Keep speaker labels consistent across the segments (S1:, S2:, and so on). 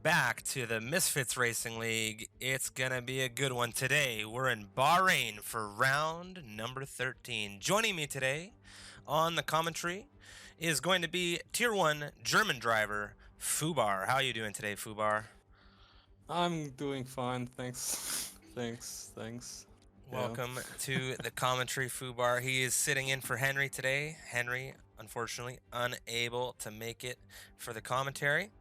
S1: back to the Misfits Racing League. It's gonna be a good one today. We're in Bahrain for round number 13. Joining me today on the commentary is going to be Tier 1 German driver Fubar. How are you doing today, Fubar?
S2: I'm doing fine, thanks. Thanks. Yeah.
S1: Welcome to the commentary, Fubar. He is sitting in for Henry today. Henry, unfortunately, unable to make it for the commentary.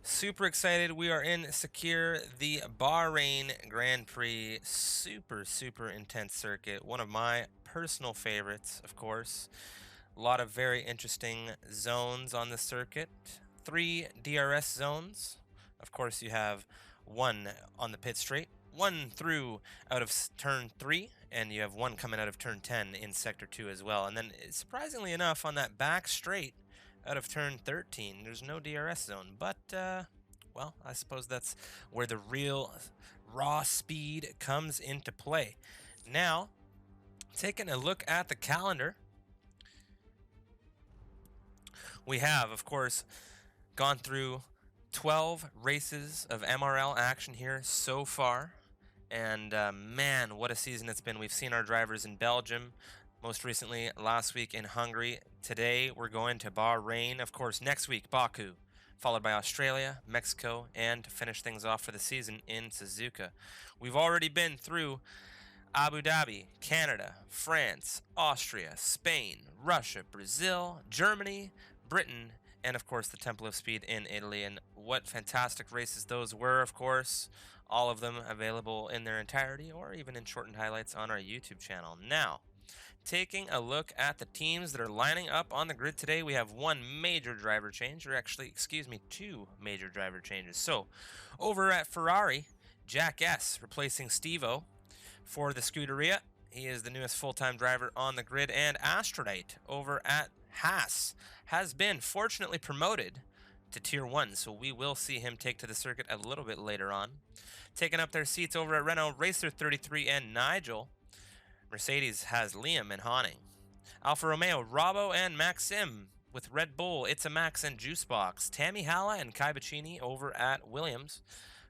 S1: Super excited. We are in Sakir, the Bahrain Grand Prix. Super intense circuit. One of my personal favorites, of course. A lot of very interesting zones on the circuit. 3 DRS zones. Of course, you have one on the pit straight, one through out of turn 3, and you have one coming out of turn 10 in sector 2 as well. And then, surprisingly enough, on that back straight out of turn 13, there's no DRS zone. But, well, I suppose that's where the real raw speed comes into play. Now, taking a look at the calendar, we have, of course, gone through 12 races of MRL action here so far. And man, what a season it's been. We've seen our drivers in Belgium, most recently last week in Hungary. Today we're going to Bahrain. Of course, next week, Baku, followed by Australia, Mexico, and to finish things off for the season in Suzuka. We've already been through Abu Dhabi, Canada, France, Austria, Spain, Russia, Brazil, Germany, Britain, and of course the Temple of Speed in Italy. And what fantastic races those were, of course. All of them available in their entirety or even in shortened highlights on our YouTube channel. Now, taking a look at the teams that are lining up on the grid today, we have one major driver change, or actually, excuse me, 2 major driver changes. So, over at Ferrari, Jack S replacing Steve-O for the Scuderia. He is the newest full-time driver on the grid. And Astrodite over at Haas has been fortunately promoted to Tier 1, so we will see him take to the circuit a little bit later on. Taking up their seats over at Renault, Racer 33 and Nigel. Mercedes has Liam and Honning. Alfa Romeo, Robbo and Maxim. With Red Bull, It's a Max and Juicebox. Tammy Halla and Kai Bacchini over at Williams.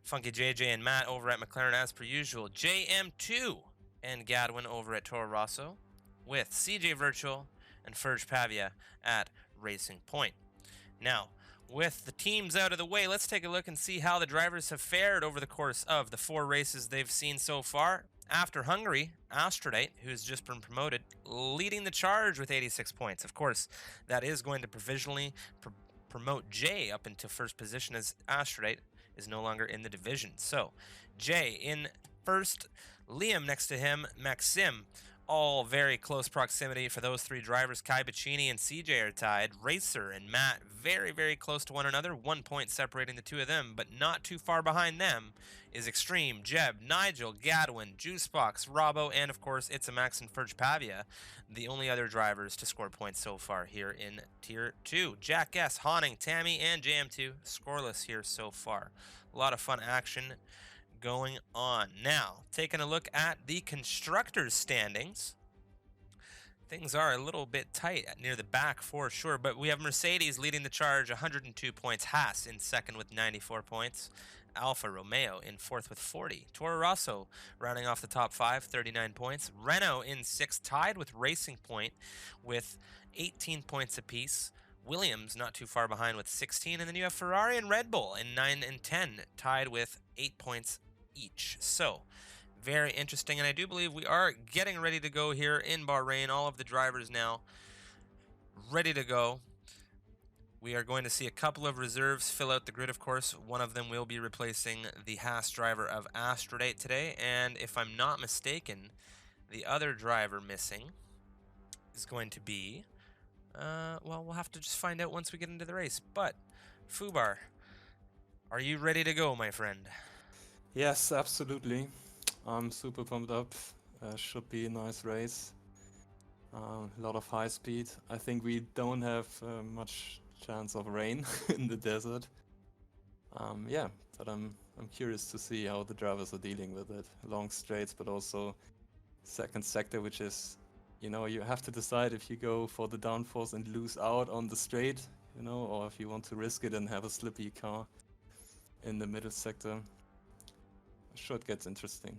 S1: Funky JJ and Matt over at McLaren as per usual. JM2 and Gadwin over at Toro Rosso. With CJ Virtual and Ferge Pavia at Racing Point. Now, with the teams out of the way, let's take a look and see how the drivers have fared over the course of the 4 races they've seen so far. After Hungary, Astrodite, who's just been promoted, leading the charge with 86 points. Of course, that is going to provisionally promote Jay up into first position, as Astrodite is no longer in the division. So, Jay in first, Liam next to him, Maxim. All very close proximity for those 3 drivers. Kai Bacchini and CJ are tied. Racer and Matt very close to one another. 1 point separating the 2 of them, but not too far behind them is Extreme, Jeb, Nigel, Gadwin, Juicebox, Robbo, and of course It's a Max and Ferge Pavia, the only other drivers to score points so far here in Tier 2. Jack S, Honning, Tammy, and JM2 scoreless here so far. A lot of fun action going on. Now, taking a look at the constructors standings, things are a little bit tight near the back for sure, but we have Mercedes leading the charge, 102 points. Haas in second with 94 points. Alfa Romeo in fourth with 40. Toro Rosso rounding off the top 5, 39 points. Renault in sixth, tied with Racing Point with 18 points apiece. Williams not too far behind with 16, and then you have Ferrari and Red Bull in 9 and 10, tied with 8 points each. So, very interesting, and I do believe we are getting ready to go here in Bahrain. All of the drivers now ready to go. We are going to see a couple of reserves fill out the grid, of course. One of them will be replacing the Haas driver of Astrodite today, and if I'm not mistaken, the other driver missing is going to be, well, we'll have to just find out once we get into the race. But, Fubar, are you ready to go, my friend?
S2: Yes, absolutely. I'm super pumped up. Should be a nice race. A lot of high speed. I think we don't have much chance of rain in the desert. Yeah, but I'm curious to see how the drivers are dealing with it. Long straights, but also second sector, which is, you know, you have to decide if you go for the downforce and lose out on the straight, you know, or if you want to risk it and have a slippy car. in the middle sector. Should get interesting.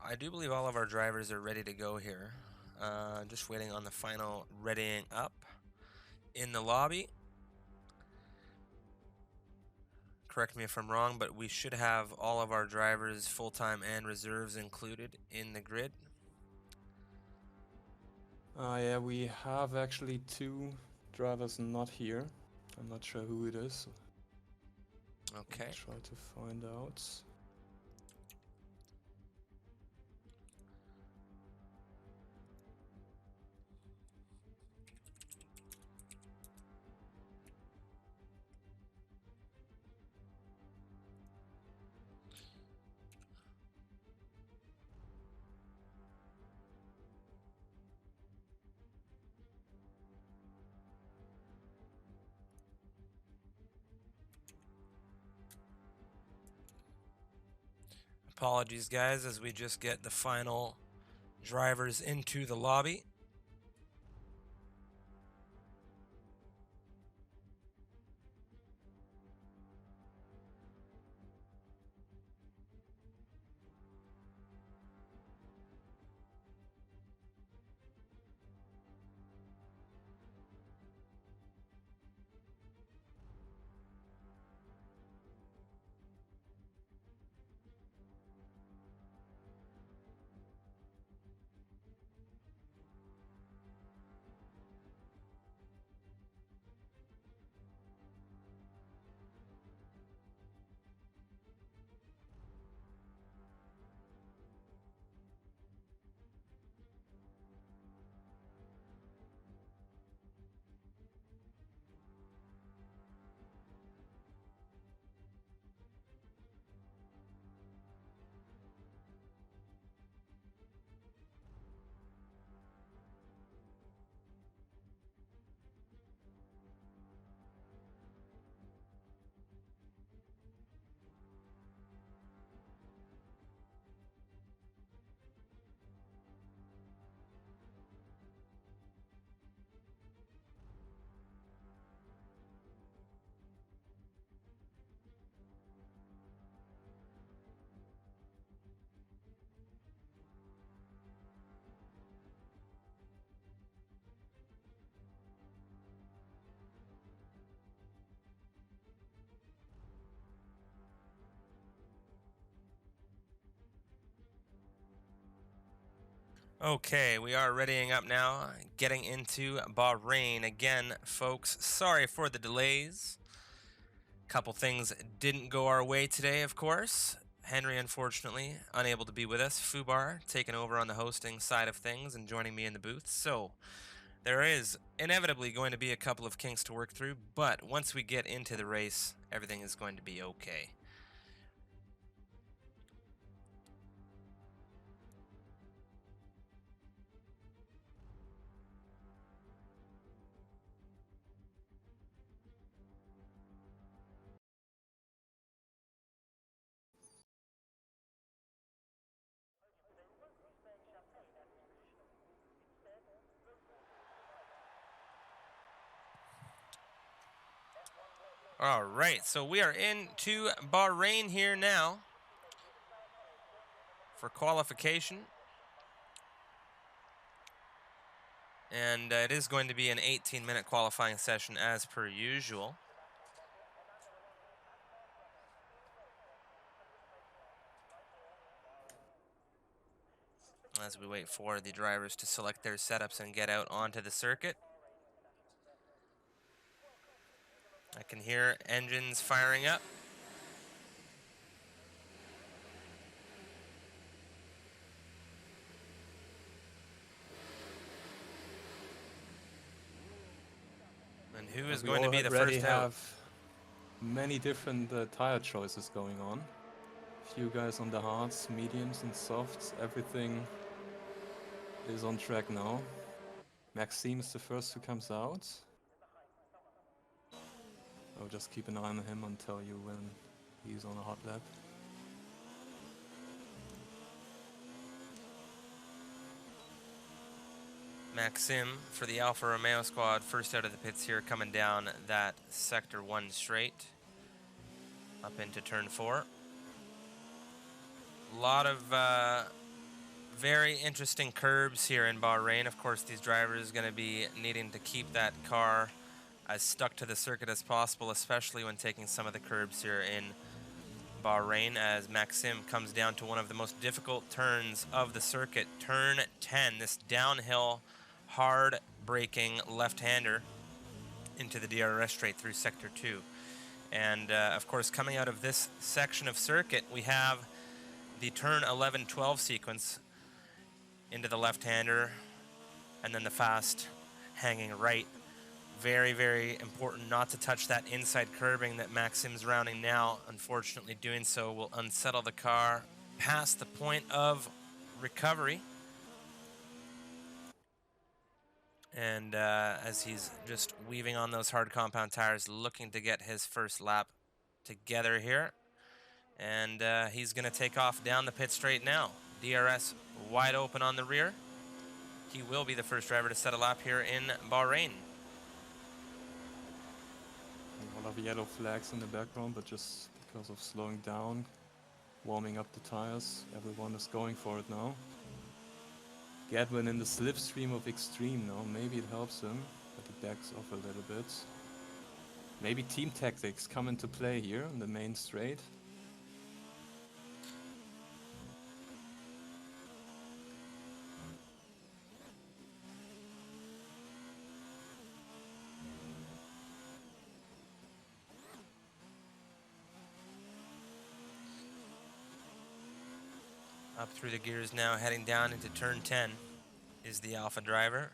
S1: I do believe all of our drivers are ready to go here. Just waiting on the final readying up in the lobby. Correct me if I'm wrong, but we should have all of our drivers, full-time and reserves, included in the grid.
S2: Yeah, we have actually 2 drivers not here. I'm not sure who it is.
S1: Okay.
S2: I'll try to find out.
S1: Apologies, guys, as we just get the final drivers into the lobby. Okay, we are readying up now, getting into Bahrain. Again, folks, sorry for the delays. Couple things didn't go our way today, of course. Henry, unfortunately, unable to be with us. Fubar taking over on the hosting side of things and joining me in the booth. So there is inevitably going to be a couple of kinks to work through, but once we get into the race, everything is going to be okay. All right, so we are into Bahrain here now for qualification. And it is going to be an 18-minute qualifying session as per usual. As we wait for the drivers to select their setups and get out onto the circuit. I can hear engines firing up. And who is going to be the first out?
S2: Have many different tire choices going on. Few guys on the hards, mediums and softs. Everything is on track now. Maxime is the first who comes out. I'll just keep an eye on him and tell you when he's on a hot lap.
S1: Maxim for the Alfa Romeo squad, first out of the pits here, coming down that sector 1 straight, up into turn 4. A lot of very interesting curbs here in Bahrain. Of course, these drivers are going to be needing to keep that car as stuck to the circuit as possible, especially when taking some of the curbs here in Bahrain, as Maxim comes down to one of the most difficult turns of the circuit, turn 10, this downhill, hard braking left-hander into the DRS straight through sector 2. And of course, coming out of this section of circuit, we have the turn 11-12 sequence into the left-hander, and then the fast hanging right. Very, very important not to touch that inside curbing that Maxim's rounding now. Unfortunately, doing so will unsettle the car past the point of recovery. And as he's just weaving on those hard compound tires, looking to get his first lap together here. And he's going to take off down the pit straight now. DRS wide open on the rear. He will be the first driver to set a lap here in Bahrain.
S2: A lot of yellow flags in the background, but just because of slowing down, warming up the tires, everyone is going for it now. Gadwin in the slipstream of extreme now, maybe it helps him, but he backs off a little bit. Maybe team tactics come into play here in the main straight.
S1: Up through the gears now, heading down into turn 10 is the Alpha driver.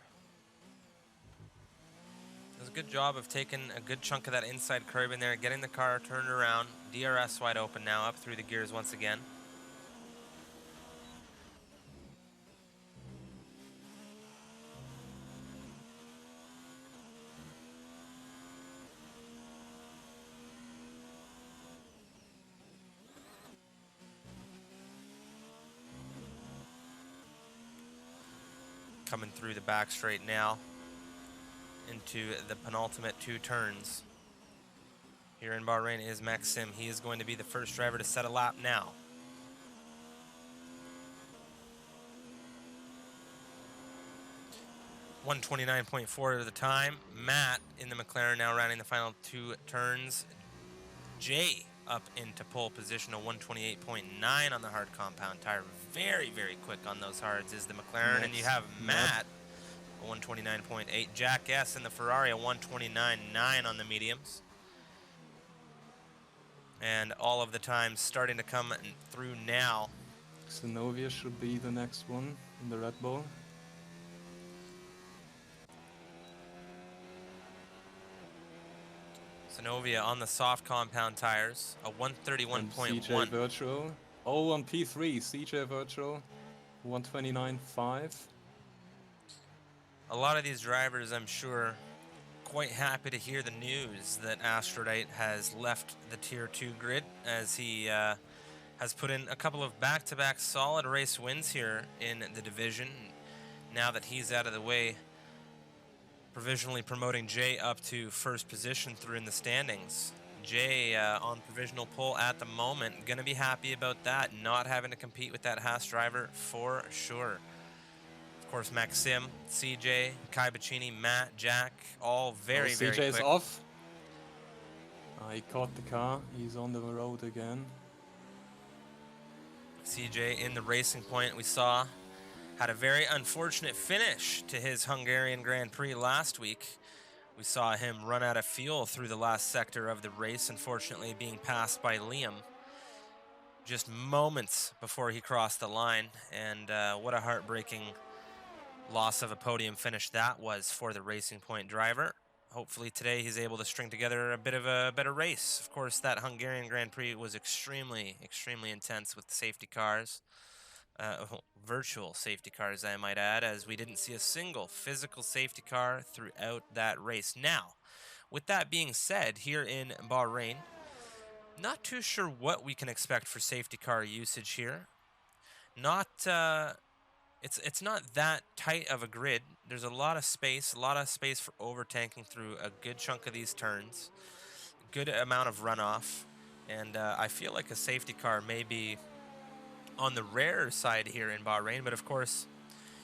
S1: Does a good job of taking a good chunk of that inside curb in there, getting the car turned around. DRS wide open now, up through the gears once again. Coming through the back straight now into the penultimate 2 turns. Here in Bahrain is Maxim. He is going to be the first driver to set a lap now. .129.4 at the time. Matt in the McLaren now rounding the final 2 turns. Jay up into pole position, a 128.9 on the hard compound tire. Very, very quick on those hards is the McLaren. And you have Matt, a 129.8. Jack S in the Ferrari, a 129.9 on the mediums. And all of the times starting to come through now.
S2: Xenovia should be the next one in the Red Bull.
S1: Xenovia on the soft compound tires, a 131.1.
S2: CJ Virtual. Oh, on P3, CJ Virtual, 129.5.
S1: A lot of these drivers, I'm sure, quite happy to hear the news that Aphrodite has left the Tier 2 grid, as he has put in a couple of back-to-back solid race wins here in the division. Now that he's out of the way, provisionally promoting Jay up to first position through in the standings. Jay on provisional pole at the moment. Going to be happy about that, not having to compete with that Haas driver for sure. Of course, Maxim, CJ, Kai Bacchini, Matt, Jack, all very, very quick.
S2: CJ's off. He caught the car. He's on the road again.
S1: CJ in the Racing Point, we saw, had a very unfortunate finish to his Hungarian Grand Prix last week. We saw him run out of fuel through the last sector of the race, unfortunately being passed by Liam just moments before he crossed the line. And what a heartbreaking loss of a podium finish that was for the Racing Point driver. Hopefully today he's able to string together a bit of a better race. Of course, that Hungarian Grand Prix was extremely, extremely intense with the safety cars. Virtual safety cars, I might add, as we didn't see a single physical safety car throughout that race. Now, with that being said, here in Bahrain, not too sure what we can expect for safety car usage here. Not it's not that tight of a grid. There's a lot of space for overtanking through a good chunk of these turns. Good amount of runoff, and I feel like a safety car may be on the rare side here in Bahrain, but of course,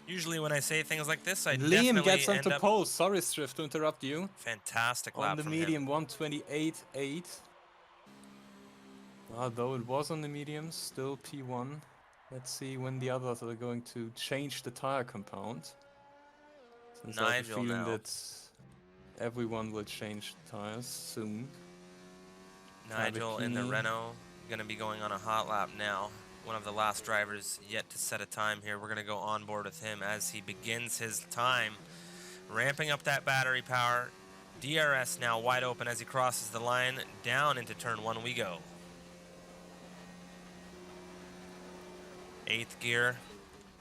S1: usually when I say things like this, I
S2: Liam
S1: definitely
S2: gets onto
S1: end up
S2: pole. Sorry, Strift, to interrupt you.
S1: fantastic
S2: On
S1: lap
S2: the
S1: from
S2: medium,
S1: him.
S2: 128.8. Though it was on the mediums, still P1. Let's see when the others are going to change the tire compound. Since I have a
S1: Nigel
S2: feeling
S1: now.
S2: that everyone will change tires soon.
S1: Nigel in the
S2: Cavacchini.
S1: Renault, going to be going on a hot lap now. One of the last drivers yet to set a time here. We're going to go on board with him as he begins his time, ramping up that battery power. DRS now wide open as he crosses the line. Down into turn 1 we go. 8th gear,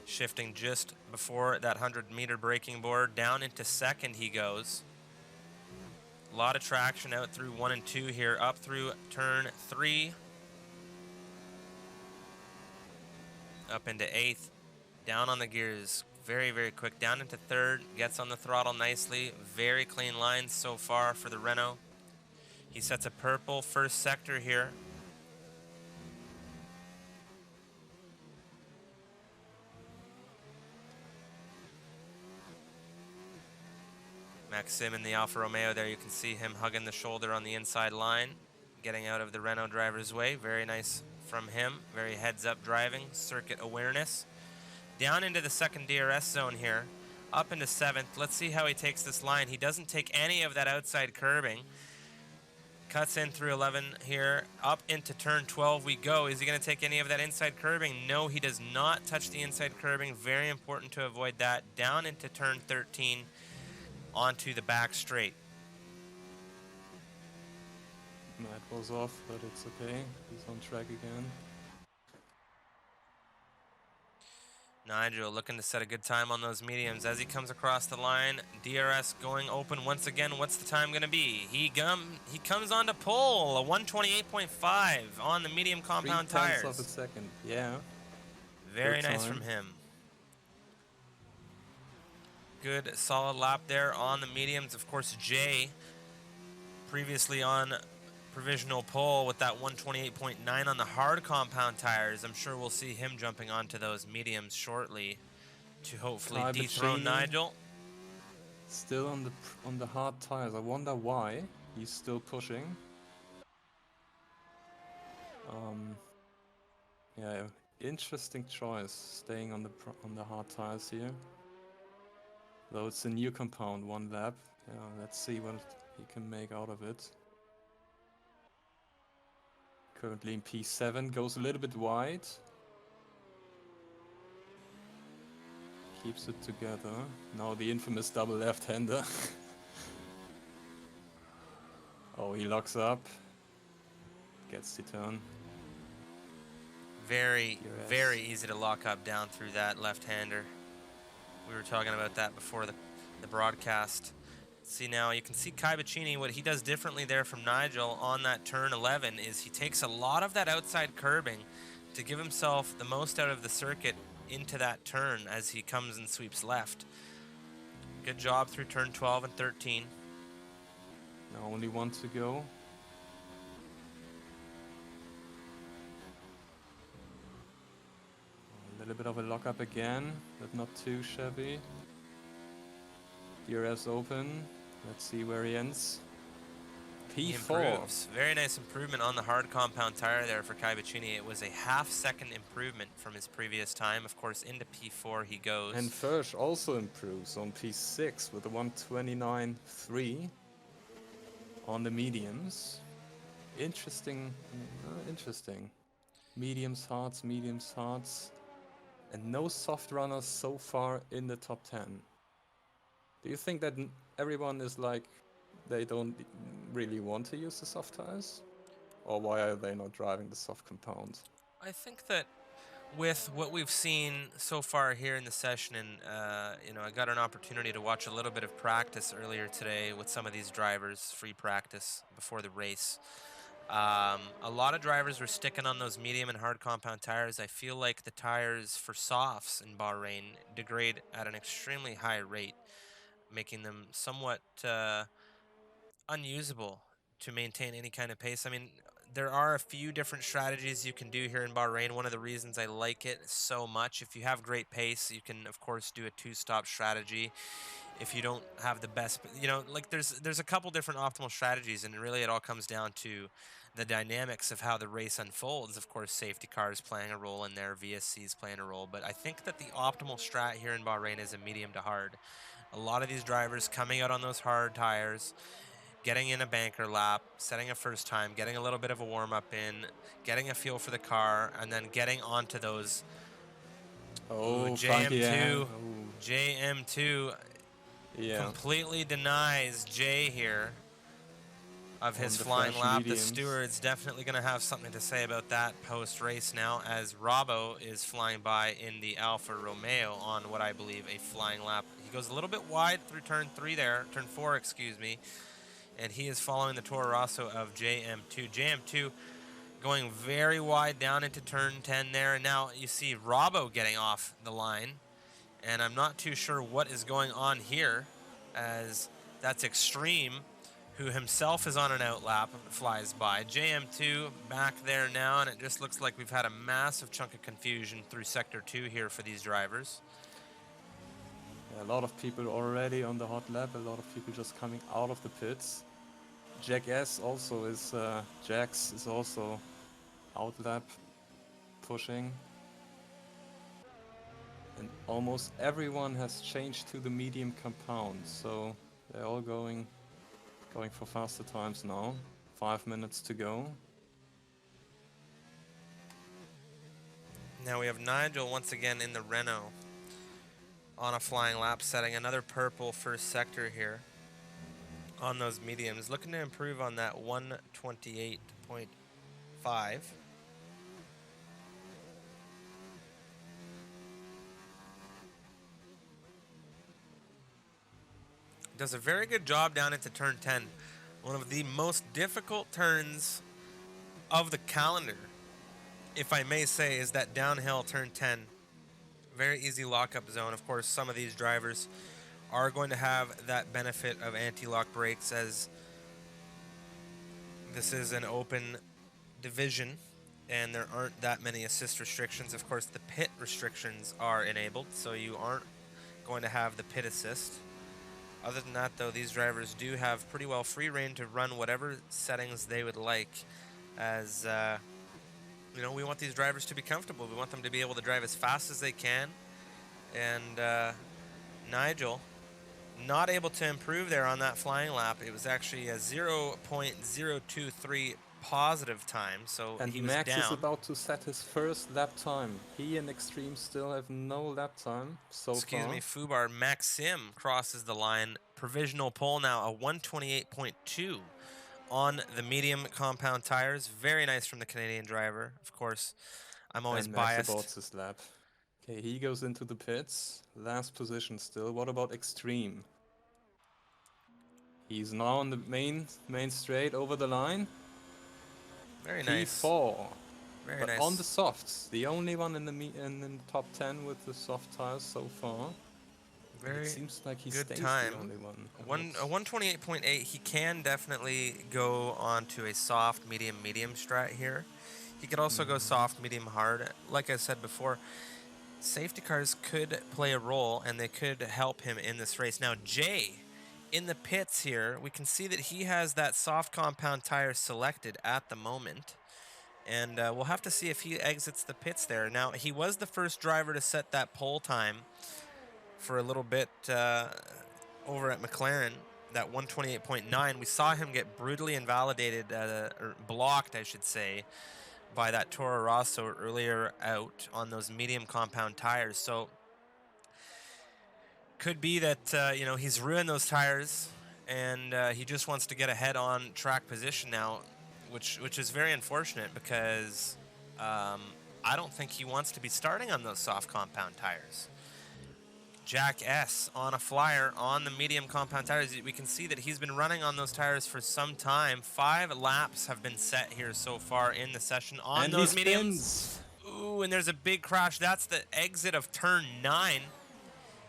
S1: shifting just before that 100-meter braking board. Down into 2nd he goes. A lot of traction out through 1 and 2 here, up through turn 3. Up into 8th, down on the gears, very, very quick. Down into 3rd, gets on the throttle nicely. Very clean lines so far for the Renault. He sets a purple first sector here. Maxim in the Alfa Romeo there, you can see him hugging the shoulder on the inside line, getting out of the Renault driver's way. Very nice from him, very heads-up driving, circuit awareness. Down into the 2nd DRS zone here, up into 7th. Let's see how he takes this line. He doesn't take any of that outside curbing. Cuts in through 11 here, up into turn 12 we go. Is he going to take any of that inside curbing? No, he does not touch the inside curbing. Very important to avoid that. Down into turn 13, onto the back straight.
S2: That was off, but it's okay. He's on track again.
S1: Nigel looking to set a good time on those mediums as he comes across the line. DRS going open once again. What's the time going to be? He comes onto pole, a 128.5 on the medium compound
S2: 3/10
S1: tires.
S2: of a second, yeah.
S1: Very
S2: Good
S1: nice
S2: time.
S1: from him. Good solid lap there on the mediums. Of course, Jay previously on provisional pole with that 128.9 on the hard compound tires. I'm sure we'll see him jumping onto those mediums shortly to hopefully dethrone
S2: Cavacchini
S1: Nigel.
S2: still on the hard tires. I wonder why he's still pushing. Yeah, interesting choice staying on the hard tires here. Though it's a new compound, 1 lap. Yeah, let's see what he can make out of it. Currently in P7, goes a little bit wide. Keeps it together. Now the infamous double left-hander. Oh, he locks up. Gets the turn.
S1: Very,
S2: DRS.
S1: very easy to lock up down through that left-hander. We were talking about that before the broadcast. See now, you can see Cavacchini, what he does differently there from Nigel on that turn 11 is he takes a lot of that outside curbing to give himself the most out of the circuit into that turn as he comes and sweeps left. Good job through turn 12 and 13.
S2: Now only 1 to go. A little bit of a lockup again, but not too shabby. DRS open. Let's see where he ends.
S1: He
S2: P4.
S1: improves. Very nice improvement on the hard compound tire there for Cavacchini. It was a half-second improvement from his previous time. Of course, into P4 he goes.
S2: And Fersch also improves on P6 with a 129.3 on the mediums. Interesting. Interesting. Mediums, hards, and no soft runners so far in the top 10. Do you think that everyone is like, they don't really want to use the soft tires? Or why are they not driving the soft compound?
S1: I think that with what we've seen so far here in the session, and you know, I got an opportunity to watch a little bit of practice earlier today with some of these drivers, free practice before the race. A lot of drivers were sticking on those medium and hard compound tires. I feel like the tires for softs in Bahrain degrade at an extremely high rate, making them somewhat unusable to maintain any kind of pace. I mean, there are a few different strategies you can do here in Bahrain. One of the reasons I like it so much, if you have great pace, you can of course do a two-stop strategy. If you don't have the best, like there's a couple different optimal strategies, and really it all comes down to the dynamics of how the race unfolds. Of course, safety cars playing a role in there, VSCs playing a role, but I think that the optimal strat here in Bahrain is a medium to hard. A lot of these drivers coming out on those hard tires, getting in a banker lap, setting a first time, getting a little bit of a warm up in, getting a feel for the car, and then getting onto those. Ooh,
S2: Oh, funky, yeah.
S1: JM2,
S2: Oh,
S1: JM2
S2: yeah.
S1: completely denies Jay here of
S2: On
S1: his
S2: the
S1: flying
S2: French
S1: lap. The
S2: mediums.
S1: steward's definitely going to have something to say about that post-race now, as Robbo is flying by in the Alfa Romeo on what I believe a flying lap. He goes a little bit wide through turn 4, excuse me, and he is following the Toro Rosso of JM2. JM2 going very wide down into turn 10 there, and now you see Robbo getting off the line, and I'm not too sure what is going on here, as that's Extreme, who himself is on an outlap, flies by. JM2 back there now, and it just looks like we've had a massive chunk of confusion through Sector 2 here for these drivers.
S2: Yeah, a lot of people already on the hot lap, a lot of people just coming out of the pits. Jax is also out lap pushing. And almost everyone has changed to the medium compound, so they're all going for faster times now. 5 minutes to go.
S1: Now we have Nigel once again in the Renault on a flying lap, setting another purple first sector here on those mediums, looking to improve on that 128.5. Does a very good job down into turn 10. One of the most difficult turns of the calendar, if I may say, is that downhill turn 10. Very easy lockup zone. Of course, some of these drivers are going to have that benefit of anti-lock brakes, as this is an open division and there aren't that many assist restrictions. Of course, the pit restrictions are enabled, so you aren't going to have the pit assist. Other than that, though, these drivers do have pretty well free reign to run whatever settings they would like, as we want these drivers to be comfortable. We want them to be able to drive as fast as they can. And Nigel, not able to improve there on that flying lap. It was actually a 0.023 positive time, so
S2: And
S1: he was
S2: Max
S1: down.
S2: is about to set his first lap time. He and Extreme still have no lap time so far.
S1: Excuse me, Fubar. Maxim crosses the line. Provisional pole now, a 128.2 on the medium compound tires. Very nice from the Canadian driver. Of course, I'm always
S2: And Max
S1: biased.
S2: about his lap. Okay, he goes into the pits. Last position still. What about Extreme? He's now on the main straight over the line.
S1: Very nice.
S2: P4.
S1: Very
S2: But
S1: nice.
S2: on the softs, the only one in the top 10 with the soft tires so far.
S1: Very
S2: it seems like he
S1: good
S2: stays
S1: time.
S2: the only one.
S1: A 128.8. He can definitely go on to a soft, medium strat here. He could also go soft, medium, hard. Like I said before, safety cars could play a role, and they could help him in this race. Now, Jay, in the pits here, we can see that he has that soft compound tire selected at the moment. And we'll have to see if he exits the pits there. Now, he was the first driver to set that pole time for a little bit over at McLaren, that 128.9. We saw him get brutally invalidated, or blocked, I should say, by that Toro Rosso earlier out on those medium compound tires. So could be that he's ruined those tires, and he just wants to get ahead on track position now, which is very unfortunate, because I don't think he wants to be starting on those soft compound tires. Jack S on a flyer on the medium compound tires. We can see that he's been running on those tires for some time. 5 laps have been set here so far in the session on
S2: And he
S1: those mediums.
S2: spins.
S1: Ooh, and there's a big crash. That's the exit of turn 9.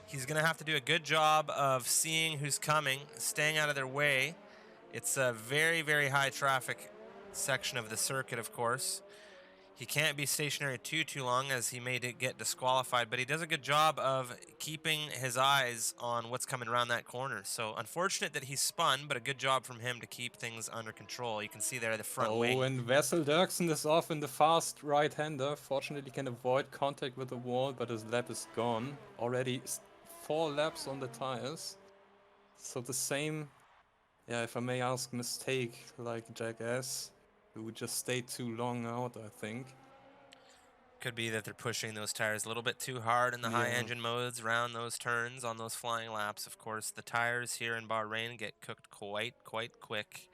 S1: He's going to have to do a good job of seeing who's coming, staying out of their way. It's a very, very high traffic section of the circuit, of course. He can't be stationary too long as he may get disqualified, but he does a good job of keeping his eyes on what's coming around that corner. So unfortunate that he spun, but a good job from him to keep things under control. You can see there the front wing.
S2: Oh, and Wessel Dirksen is off in the fast right-hander. Fortunately, can avoid contact with the wall, but his lap is gone. Already 4 laps on the tires. So the same, yeah, if I may ask, mistake like Jack S, who just stayed too long out, I think.
S1: Could be that they're pushing those tires a little bit too hard in the high
S2: Yeah.
S1: engine modes around those turns on those flying laps. Of course, the tires here in Bahrain get cooked quite quick.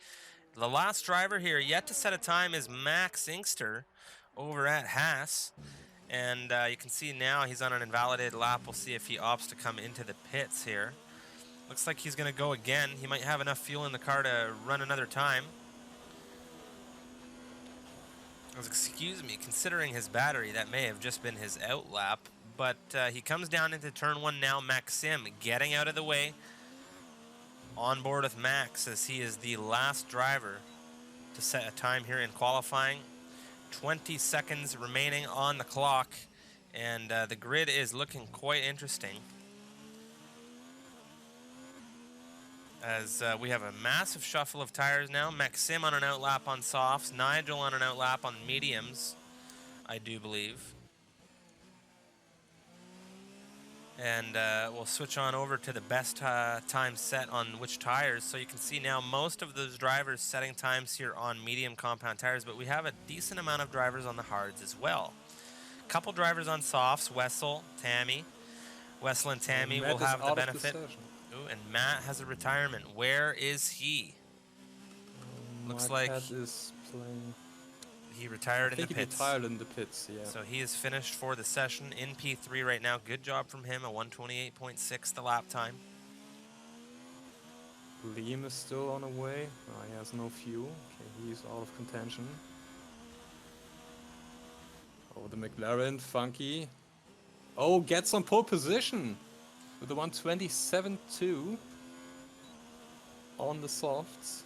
S1: The last driver here yet to set a time is Max Inkster over at Haas. And you can see now he's on an invalidated lap. We'll see if he opts to come into the pits here. Looks like he's going to go again. He might have enough fuel in the car to run another time. Excuse me, considering his battery, that may have just been his out lap. But he comes down into turn 1 now. Maxim getting out of the way. On board with Max as he is the last driver to set a time here in qualifying. 20 seconds remaining on the clock. And the grid is looking quite interesting. As we have a massive shuffle of tires now. Maxim on an outlap on softs. Nigel on an outlap on mediums, I do believe. And we'll switch on over to the best time set on which tires. So you can see now most of those drivers setting times here on medium compound tires, but we have a decent amount of drivers on the hards as well. A couple drivers on softs, Wessel, Tammy. Wessel and Tammy will have the benefit. Ooh, and Matt has a retirement. Where is he? Looks like
S2: is playing.
S1: He retired in the pits.
S2: He retired in the pits, yeah.
S1: So he is finished for the session in P3 right now. Good job from him, a 1:28.6 the lap time.
S2: Liam is still on the way. Oh, he has no fuel. Okay, he's out of contention. Oh, the McLaren, funky. Oh, gets on pole position with the 1:27.2 on the softs.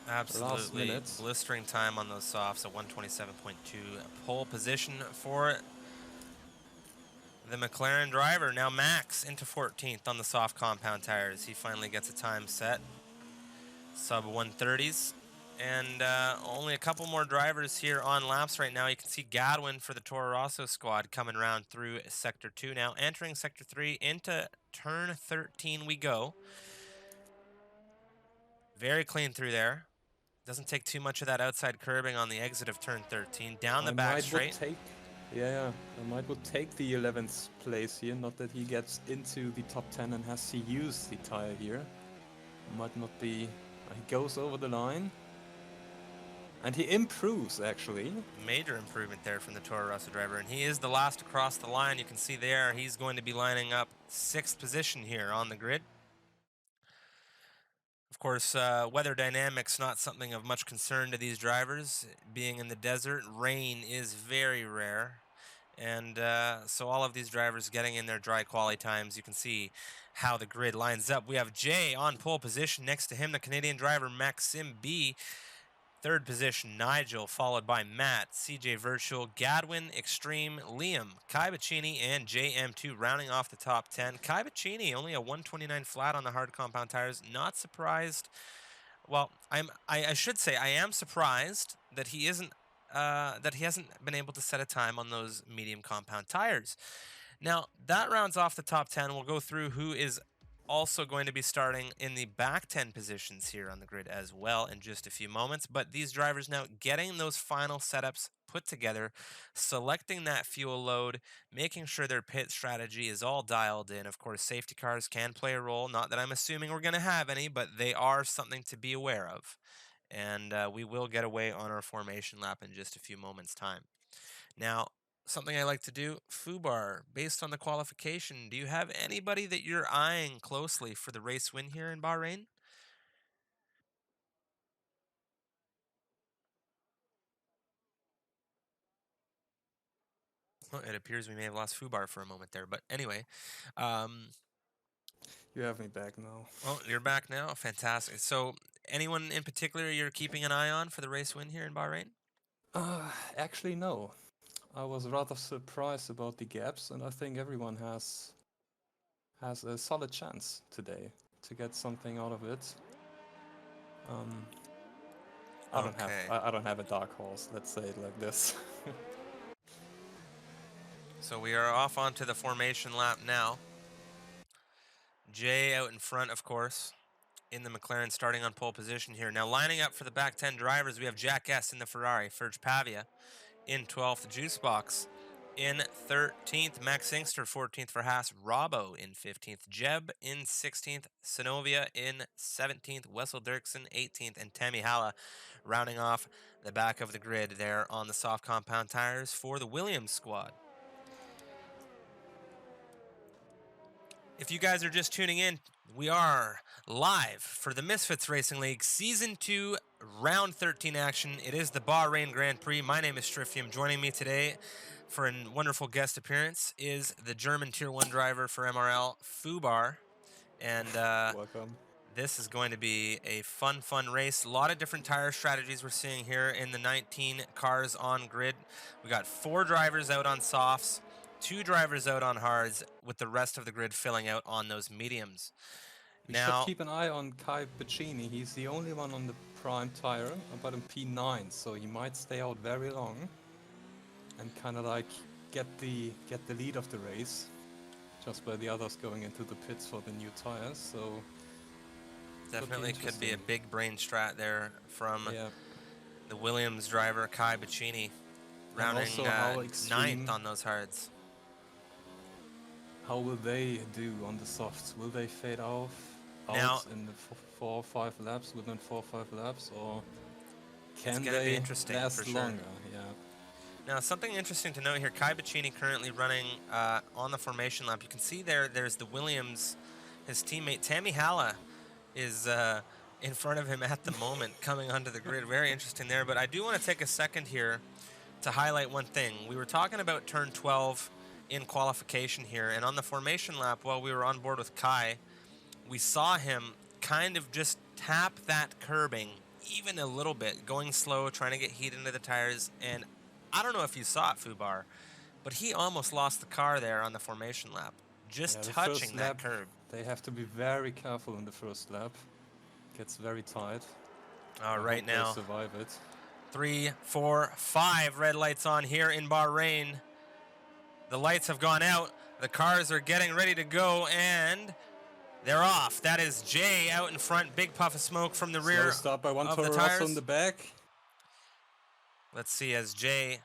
S1: Absolutely blistering time on those softs, a 1:27.2 pole position for the McLaren driver. Now Max into 14th on the soft compound tires. He finally gets a time set, sub 1:30s. And only a couple more drivers here on laps right now. You can see Gadwin for the Toro Rosso squad coming around through Sector 2 now. Entering Sector 3 into turn 13 we go. Very clean through there. Doesn't take too much of that outside curbing on the exit of turn 13. Down the back straight.
S2: I might would take the 11th place here. Not that he gets into the top 10 and has to use the tire here. Might not be. He goes over the line. And he improves, actually.
S1: Major improvement there from the Toro Rosso driver. And he is the last across the line. You can see there he's going to be lining up 6th position here on the grid. Of course, weather dynamics not something of much concern to these drivers. Being in the desert, rain is very rare. And so all of these drivers getting in their dry quali times, you can see how the grid lines up. We have Jay on pole position. Next to him, the Canadian driver Maxim B. 3rd position, Nigel, followed by Matt, CJ Virtual, Gadwin, Extreme, Liam, Kai Bacchini, and JM2 rounding off the top 10. Kai Bacchini, only a 129 flat on the hard compound tires. Not surprised. Well, I should say I am surprised that he hasn't been able to set a time on those medium compound tires. Now, that rounds off the top 10. We'll go through who is also going to be starting in the back 10 positions here on the grid as well in just a few moments. But these drivers now getting those final setups put together, selecting that fuel load, making sure their pit strategy is all dialed in. Of course, safety cars can play a role. Not that I'm assuming we're going to have any, but they are something to be aware of. And we will get away on our formation lap in just a few moments' time. Now, something I like to do. Fubar, based on the qualification, do you have anybody that you're eyeing closely for the race win here in Bahrain? Well, it appears we may have lost Fubar for a moment there, but anyway.
S2: You have me back now.
S1: Well, you're back now. Fantastic. So, anyone in particular you're keeping an eye on for the race win here in Bahrain?
S2: Actually, no. I was rather surprised about the gaps, and I think everyone has a solid chance today to get something out of it. I don't have a dark horse. Let's say it like this.
S1: So we are off onto the formation lap now. Jay out in front, of course, in the McLaren, starting on pole position here. Now lining up for the back 10 drivers, we have Jack S in the Ferrari, Ferg Pavia in 12th, Juicebox in 13th, Max Inkster 14th for Haas, Robbo in 15th, Jeb in 16th, Synovia in 17th, Wessel Dirksen 18th, and Tammy Halla rounding off the back of the grid there on the soft compound tires for the Williams squad. If you guys are just tuning in, we are live for the Misfits Racing League Season 2 Round 13 action. It is the Bahrain Grand Prix. My name is Striffium. Joining me today for a wonderful guest appearance is the German Tier 1 driver for MRL, Fubar. And
S2: Welcome.
S1: this is going to be a fun race. A lot of different tire strategies we're seeing here in the 19 cars on grid. We got 4 drivers out on softs, 2 drivers out on hards, with the rest of the grid filling out on those mediums.
S2: We should keep an eye on Kai Piccini. He's the only one on the prime tire, about in P9, so he might stay out very long and kind of like get the lead of the race, just by the others going into the pits for the new tires. So
S1: definitely could be a big brain strat there from the Williams driver Kai Piccini, rounding 9th on those hards.
S2: How will they do on the softs? Will they fade out in the 4 or 5 laps, within 4 or 5 laps, or can they last longer? Yeah.
S1: Now, something interesting to note here, Kai Piccini currently running on the formation lap. You can see there's the Williams, his teammate Tammy Halla is in front of him at the moment, coming onto the grid. Very interesting there, but I do want to take a second here to highlight one thing. We were talking about turn 12 in qualification here, and on the formation lap while we were on board with Kai, we saw him kind of just tap that curbing even a little bit, going slow, trying to get heat into the tires, and I don't know if you saw it, Fubar, but he almost lost the car there on the formation lap, just touching that curb.
S2: They have to be very careful in the first lap. Gets very tight.
S1: Right now,
S2: survive it.
S1: 3, 4, 5 red lights on here in Bahrain. The lights have gone out. The cars are getting ready to go, and they're off. That is Jay out in front. Big puff of smoke from the rear
S2: stop by one
S1: of
S2: Toro
S1: the tires.
S2: Rosso on the back.
S1: Let's see, as Jay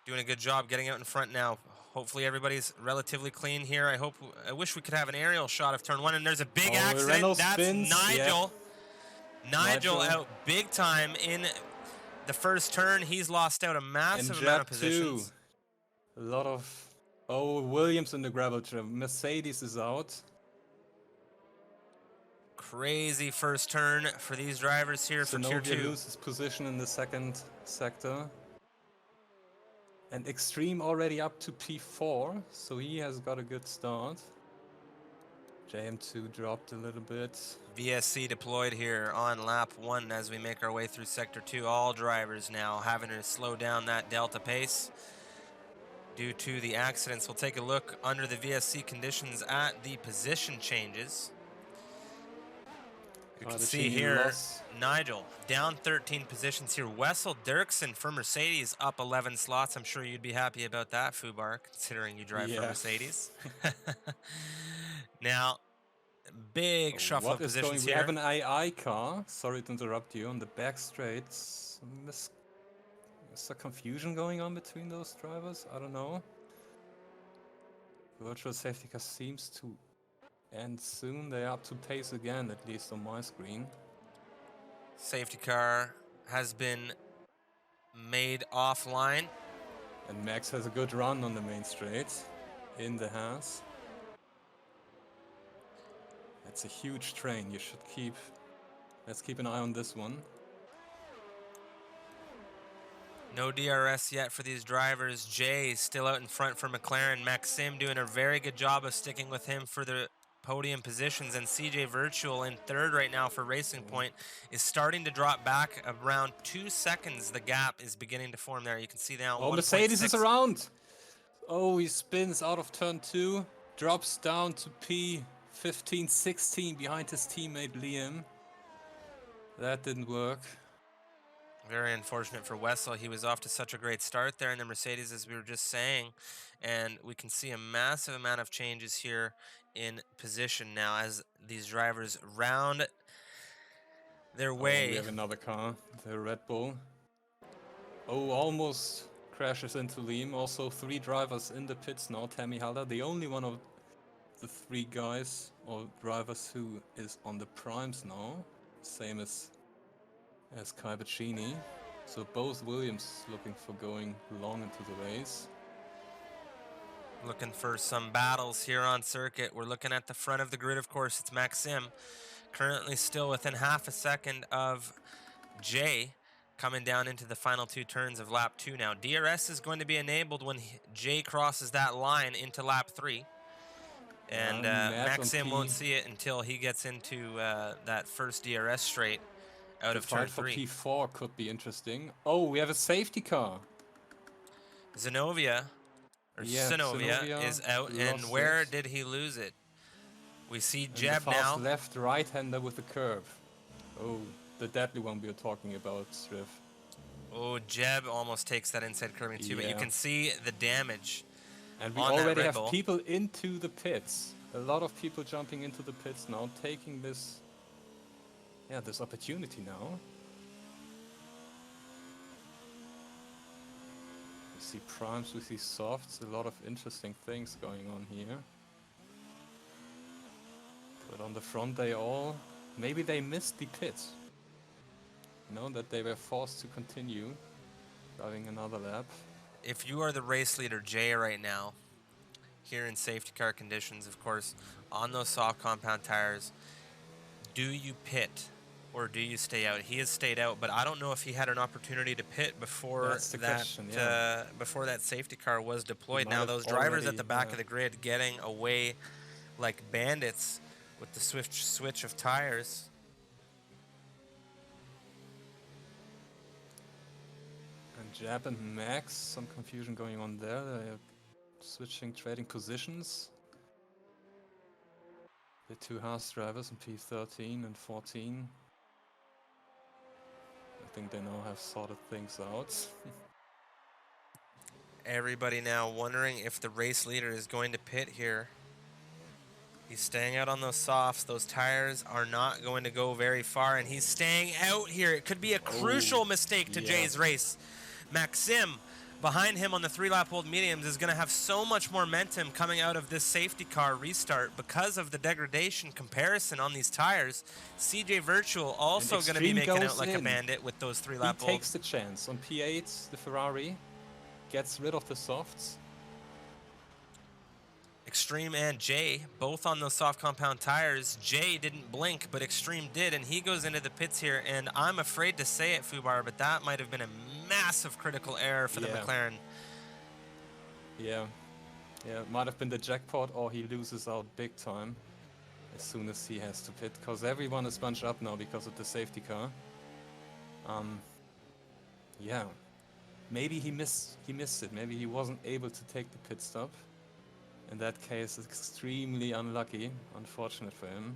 S1: doing a good job getting out in front now. Hopefully everybody's relatively clean here. I wish we could have an aerial shot of turn 1, and there's a big accident.
S2: Renault
S1: That's
S2: spins.
S1: Nigel.
S2: Yeah.
S1: Nigel out big time in the first turn. He's lost out a massive amount of positions.
S2: A lot of Williams in the gravel trap. Mercedes is out.
S1: Crazy first turn for these drivers here for Tier 2.
S2: Loses position in the second sector. And Extreme already up to P4, so he has got a good start. JM2 dropped a little bit.
S1: VSC deployed here on lap 1 as we make our way through Sector 2. All drivers now having to slow down that delta pace due to the accidents. We'll take a look under the VSC conditions at the position changes. You can see here, Nigel down 13 positions here. Wessel Dirksen for Mercedes up 11 slots. I'm sure you'd be happy about that, Fubar, considering you drive for Mercedes. Now, big shuffle of positions here.
S2: We have an AI car, sorry to interrupt you, on the back straights. Is there confusion going on between those drivers? I don't know. The virtual safety car seems to end soon. They're up to pace again, at least on my screen.
S1: Safety car has been made offline.
S2: And Max has a good run on the main straight in the Haas. That's a huge train. You should keep... Let's keep an eye on this one.
S1: No DRS yet for these drivers. Jay still out in front for McLaren. Maxim doing a very good job of sticking with him for the podium positions. And CJ Virtual in third right now for Racing Point is starting to drop back around 2 seconds. The gap is beginning to form there. You can see now.
S2: Oh, Mercedes is
S1: 1.6.
S2: around! Oh, he spins out of turn 2. Drops down to P15, 16 behind his teammate Liam. That didn't work.
S1: Very unfortunate for Wessel. He was off to such a great start there in the Mercedes, as we were just saying. And we can see a massive amount of changes here in position now as these drivers round their way.
S2: Oh, we have another car, the Red Bull. Oh, almost crashes into Liam. Also 3 drivers in the pits now. Tammy Halder, the only one of the 3 guys or drivers who is on the primes now. Same as Kai Baccini. So both Williams looking for going long into the race.
S1: Looking for some battles here on circuit. We're looking at the front of the grid, of course. It's Maxim, currently still within half a second of Jay, coming down into the final 2 turns of lap 2 now. DRS is going to be enabled when Jay crosses that line into lap 3. And Maxim won't see it until he gets into that first DRS straight out of turn 3.
S2: P4 could be interesting. Oh, we have a safety car.
S1: Zinovia is out, and where did he lose it? We see Jeb now.
S2: Left right-hander with the curve. Oh, the deadly one we were talking about, Striff.
S1: Oh, Jeb almost takes that inside curving too, but you can see the damage.
S2: And we already have people into the pits. A lot of people jumping into the pits now, taking this, this opportunity now. We see primes, we see softs, a lot of interesting things going on here. But on the front maybe they missed the pits. You know, that they were forced to continue driving another lap.
S1: If you are the race leader, Jay, right now, here in safety car conditions, of course, on those soft compound tires, do you pit or do you stay out? He has stayed out, but I don't know if he had an opportunity to pit before before that safety car was deployed. Now those drivers at the back of the grid getting away like bandits with the swift switch of tires.
S2: Jeb and Max, some confusion going on there. They're switching, trading positions. The 2 Haas drivers in P13 and 14. I think they now have sorted things out.
S1: Everybody now wondering if the race leader is going to pit here. He's staying out on those softs. Those tires are not going to go very far, and he's staying out here. It could be a crucial mistake to Jay's race. Maxim, behind him on the 3-lap old mediums, is going to have so much momentum coming out of this safety car restart because of the degradation comparison on these tires. CJ Virtual also going to be making out like a bandit with those 3-lap olds.
S2: He takes the chance. On P8, the Ferrari gets rid of the softs.
S1: Extreme and Jay, both on those soft compound tires. Jay didn't blink, but Extreme did, and he goes into the pits here. And I'm afraid to say it, Fubar, but that might have been a massive critical error for the McLaren.
S2: Yeah, it might have been the jackpot, or he loses out big time as soon as he has to pit, because everyone is bunched up now because of the safety car. Maybe he missed it. Maybe he wasn't able to take the pit stop. In that case, it's extremely unlucky, unfortunate for him.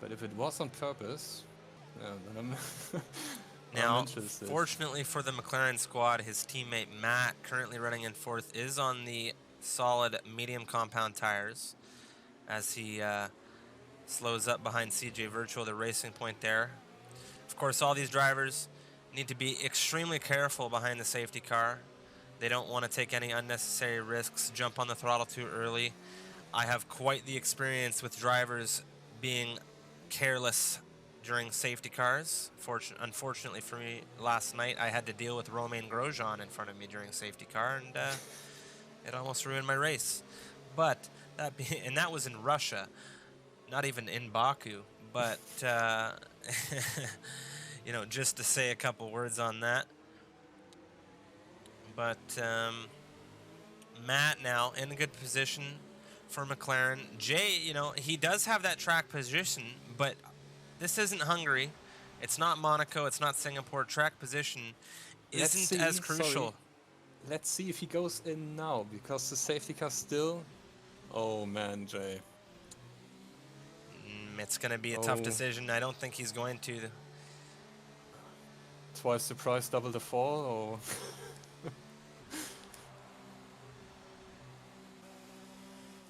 S2: But if it was on purpose, then
S1: Now, fortunately for the McLaren squad, his teammate Matt, currently running in 4th, is on the solid medium compound tires as he slows up behind CJ Virtual, the Racing Point there. Of course, all these drivers need to be extremely careful behind the safety car. They don't want to take any unnecessary risks, jump on the throttle too early. I have quite the experience with drivers being careless during safety cars. Unfortunately for me, last night I had to deal with Romain Grosjean in front of me during safety car, and it almost ruined my race. But and that was in Russia, not even in Baku. But you know, just to say a couple words on that. But Matt now in a good position for McLaren. Jay, you know, he does have that track position, but this isn't Hungary. It's not Monaco. It's not Singapore. Track position isn't as crucial.
S2: Sorry. Let's see if he goes in now, because the safety car still... Oh man, Jay.
S1: It's going to be a tough decision. I don't think he's going to.
S2: Twice the price, double the fall, or...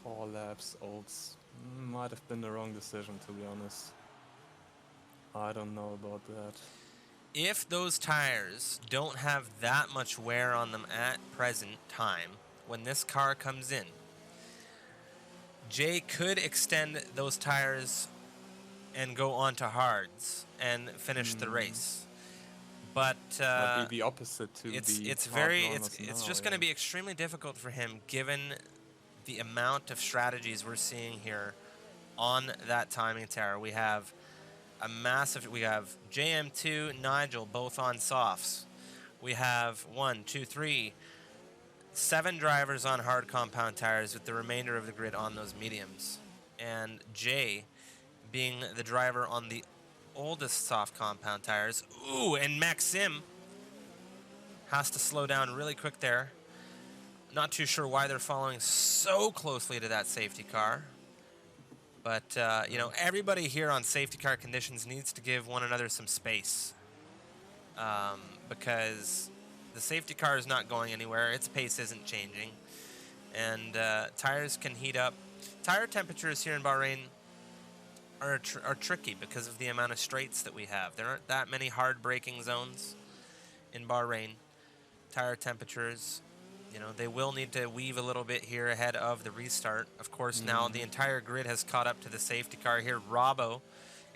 S2: 4 laps, Olds. Might have been the wrong decision, to be honest. I don't know about that.
S1: If those tires don't have that much wear on them at present time, when this car comes in, Jay could extend those tires and go on to hards and finish the race. But
S2: might be the opposite to
S1: it's
S2: it's
S1: just going to be extremely difficult for him, given the amount of strategies we're seeing here on that timing tower. We have we have JM2, Nigel, both on softs. We have 1, 2, 3, 7 drivers on hard compound tires, with the remainder of the grid on those mediums. And Jay being the driver on the oldest soft compound tires. Ooh, and Maxim has to slow down really quick there. Not too sure why they're following so closely to that safety car. But, you know, everybody here on safety car conditions needs to give one another some space. Because the safety car is not going anywhere. Its pace isn't changing. And tires can heat up. Tire temperatures here in Bahrain are tricky because of the amount of straights that we have. There aren't that many hard braking zones in Bahrain. Tire temperatures, you know, they will need to weave a little bit here ahead of the restart. Of course, now the entire grid has caught up to the safety car here. Robbo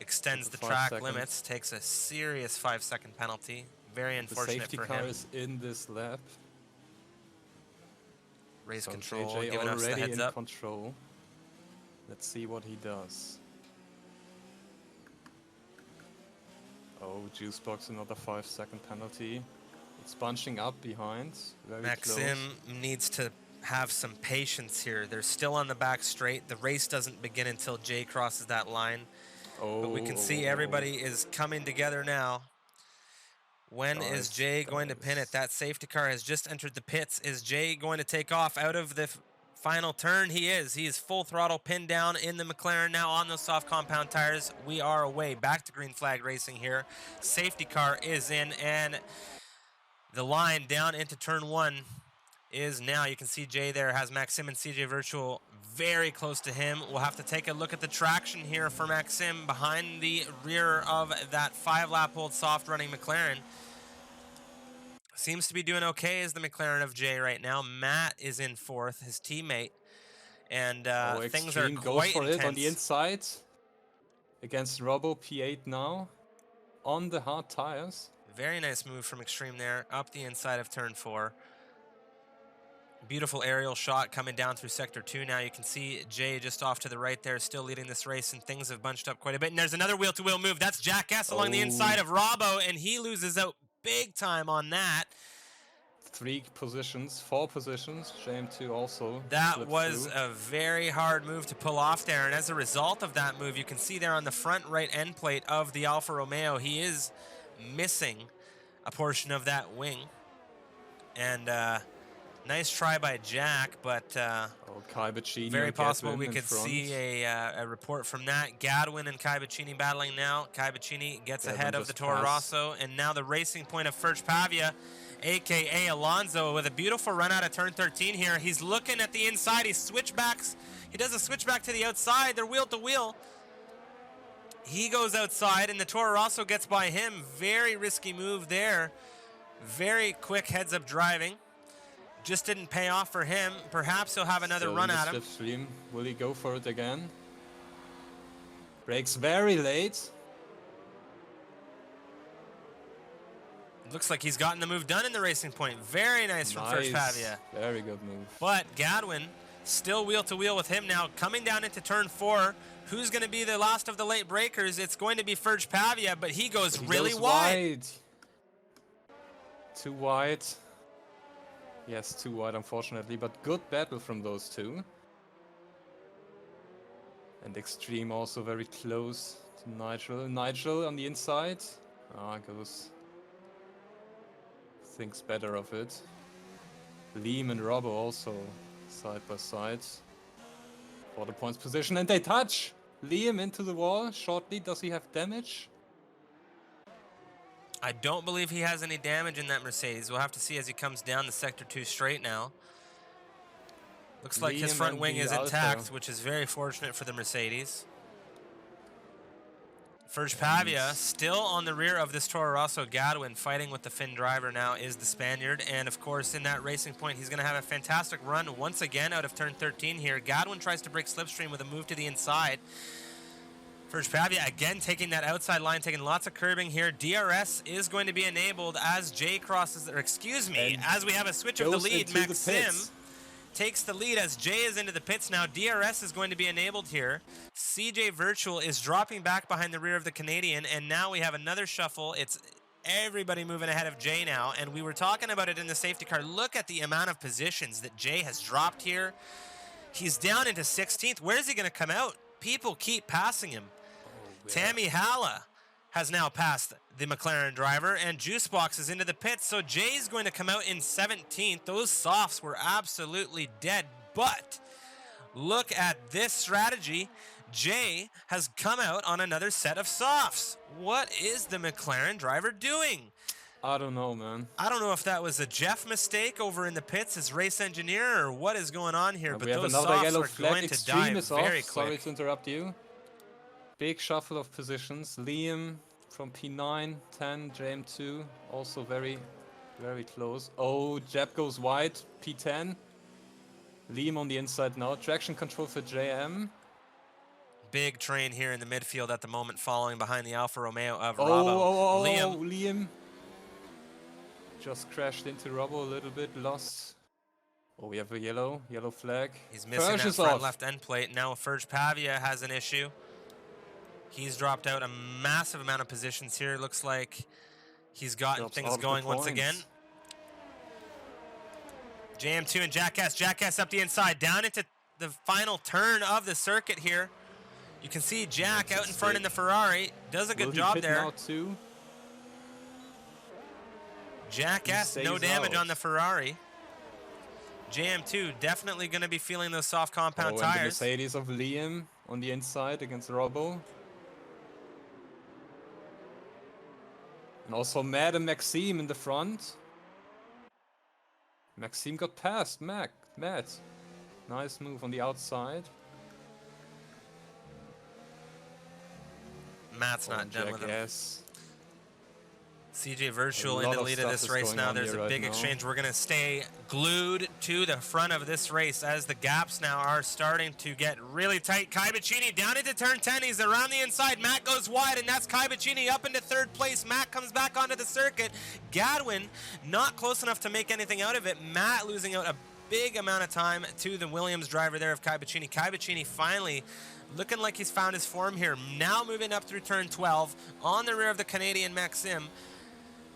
S1: extends the track limits, takes a serious 5-second penalty. Very unfortunate for him.
S2: The safety car is in this lap.
S1: Race
S2: so
S1: control,
S2: JJ
S1: giving us the heads up.
S2: Control. Let's see what he does. Oh, juice box, another 5-second penalty. It's bunching up behind. Very
S1: Maxim
S2: close.
S1: needs to have some patience here. They're still on the back straight. The race doesn't begin until Jay crosses that line. But we can see everybody is coming together now. When is Jay going to pin it? That safety car has just entered the pits. Is Jay going to take off out of the final turn? He is. He is full throttle, pinned down in the McLaren now on those soft compound tires. We are away. Back to green flag racing here. Safety car is in, and the line down into turn 1 is now. You can see Jay there has Maxim and CJ Virtual very close to him. We'll have to take a look at the traction here for Maxim behind the rear of that 5-lap-old soft-running McLaren. Seems to be doing okay as the McLaren of Jay right now. Matt is in 4th, his teammate. And things are quite
S2: for
S1: intense.
S2: It on the inside against Robbo, P8 now on the hard tires.
S1: Very nice move from Extreme there, up the inside of turn 4. Beautiful aerial shot coming down through sector 2. Now you can see Jay just off to the right there, still leading this race, and things have bunched up quite a bit. And there's another wheel-to-wheel move. That's Jack S along the inside of Robbo, and he loses out big time on that.
S2: 3 positions, 4 positions. JM2 also.
S1: That was a very hard move to pull off there, and as a result of that move, you can see there on the front right end plate of the Alfa Romeo, he is missing a portion of that wing. And nice try by Jack, but very possible we could see a report from that. Gadwin and Kai Baccini battling now. Kai Baccini gets ahead of the Toro Rosso, and now the racing point of Ferch Pavia, a.k.a. Alonso, with a beautiful run out of turn 13 here. He's looking at the inside. He switchbacks. He does a switchback to the outside. They're wheel to wheel. He goes outside, and the Toro Rosso gets by him. Very risky move there. Very quick heads-up driving. Just didn't pay off for him. Perhaps he'll have another run at him.
S2: Will he go for it again? Brakes very late.
S1: Looks like he's gotten the move done in the Racing Point. Very nice from First Pavia.
S2: Very good move.
S1: But Gadwin still wheel to wheel with him now. Coming down into turn 4. Who's going to be the last of the late breakers? It's going to be First Pavia, but he goes really wide.
S2: Too wide. Yes, too wide, unfortunately, but good battle from those two. And Extreme also very close to Nigel. Nigel on the inside. Thinks better of it. Liam and Robbo also side by side. For the points position, and they touch! Liam into the wall shortly. Does he have damage?
S1: I don't believe he has any damage in that Mercedes. We'll have to see as he comes down the Sector 2 straight now. Looks like his front wing is intact, which is very fortunate for the Mercedes. First Pavia still on the rear of this Toro Rosso. Gadwin fighting with the Finn driver now is the Spaniard. And of course in that Racing Point he's going to have a fantastic run once again out of turn 13 here. Gadwin tries to break slipstream with a move to the inside. First Pavia again taking that outside line, taking lots of curbing here. DRS is going to be enabled as Jay crosses, or excuse me, as we have a switch of the lead. Maxim takes the lead as Jay is into the pits now. DRS is going to be enabled here. CJ Virtual is dropping back behind the rear of the Canadian, and now we have another shuffle. It's everybody moving ahead of Jay now, and we were talking about it in the safety car. Look at the amount of positions that Jay has dropped here. He's down into 16th. Where is he going to come out? People keep passing him. Tammy Halla has now passed the McLaren driver, and Juicebox is into the pits, so Jay's going to come out in 17th. Those softs were absolutely dead, but look at this strategy. Jay has come out on another set of softs. What is the McLaren driver doing?
S2: I don't know, man.
S1: I don't know if that was a Jeff mistake over in the pits as race engineer or what is going on here, but those softs are going to die very quick.
S2: Sorry to interrupt you. Big shuffle of positions. Liam from P9, 10, JM2, also very, very close. Oh, Jeb goes wide, P10. Liam on the inside now. Traction control for JM.
S1: Big train here in the midfield at the moment, following behind the Alfa Romeo of
S2: Robbo.
S1: Oh,
S2: Liam just crashed into Robbo a little bit, lost. Oh, we have a yellow flag.
S1: He's missing that front left end plate. Now First Pavia has an issue. He's dropped out a massive amount of positions here. Looks like he's gotten things going once again. JM2 and Jackass. Jackass up the inside, down into the final turn of the circuit here. You can see Jack out in front in the Ferrari. Does a good job there. Jackass, no damage on the Ferrari. JM2 definitely going to be feeling those soft compound tires.
S2: And the Mercedes of Liam on the inside against Robbo. And also Matt and Maxime in the front. Maxime got past Matt. Nice move on the outside.
S1: Matt's not done with him. CJ Virtual in the lead of this race now. There's a big exchange. We're going to stay glued to the front of this race as the gaps now are starting to get really tight. Kai Bacchini down into turn 10. He's around the inside. Matt goes wide, and that's Kai Bacchini up into third place. Matt comes back onto the circuit. Gadwin not close enough to make anything out of it. Matt losing out a big amount of time to the Williams driver there of Kai Bacchini. Kai Bacchini finally looking like he's found his form here. Now moving up through turn 12 on the rear of the Canadian Maxim.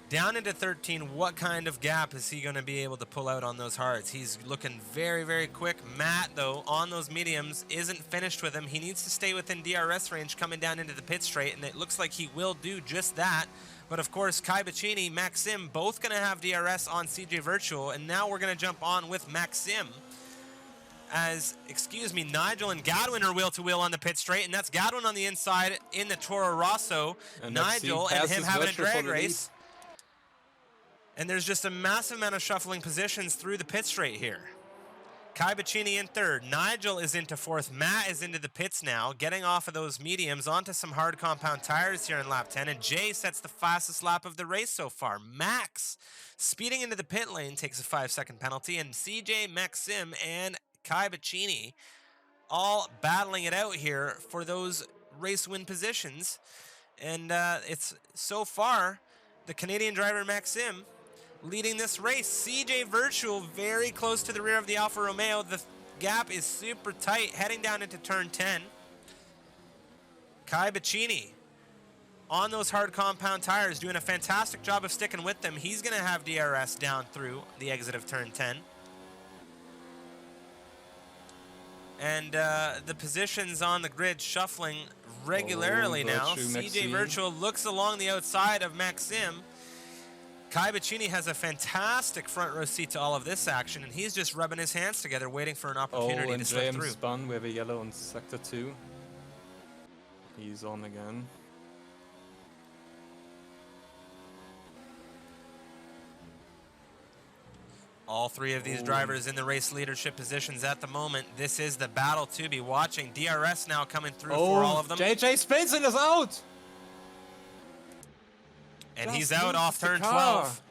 S1: Down into 13, what kind of gap is he going to be able to pull out on those hards? He's looking very, very quick. Matt, though, on those mediums, isn't finished with him. He needs to stay within DRS range coming down into the pit straight, and it looks like he will do just that. But, of course, Kai Bacchini, Maxim, both going to have DRS on CJ Virtual, and now we're going to jump on with Maxim. Nigel and Gadwin are wheel-to-wheel on the pit straight, and that's Gadwin on the inside in the Toro Rosso. And Nigel and him having a drag race. And there's just a massive amount of shuffling positions through the pit straight here. Kai Bacchini in third. Nigel is into fourth. Matt is into the pits now, getting off of those mediums onto some hard compound tires here in lap 10. And Jay sets the fastest lap of the race so far. Max speeding into the pit lane takes a 5-second penalty. And CJ, Maxim, and Kai Bacchini all battling it out here for those race win positions. And it's so far the Canadian driver Maxim leading this race. CJ Virtual very close to the rear of the Alfa Romeo. The gap is super tight heading down into turn 10. Kai Bacchini on those hard compound tires doing a fantastic job of sticking with them. He's going to have DRS down through the exit of turn 10. And the positions on the grid shuffling regularly now. CJ Virtual looks along the outside of Maxim. Kai Bacchini has a fantastic front row seat to all of this action, and he's just rubbing his hands together, waiting for an opportunity to slip through.
S2: Spun with a yellow on sector 2. He's on again.
S1: All three of these drivers in the race leadership positions at the moment. This is the battle to be watching. DRS now coming through for all of them.
S2: JJ Spencer is out!
S1: And he's out off turn 12.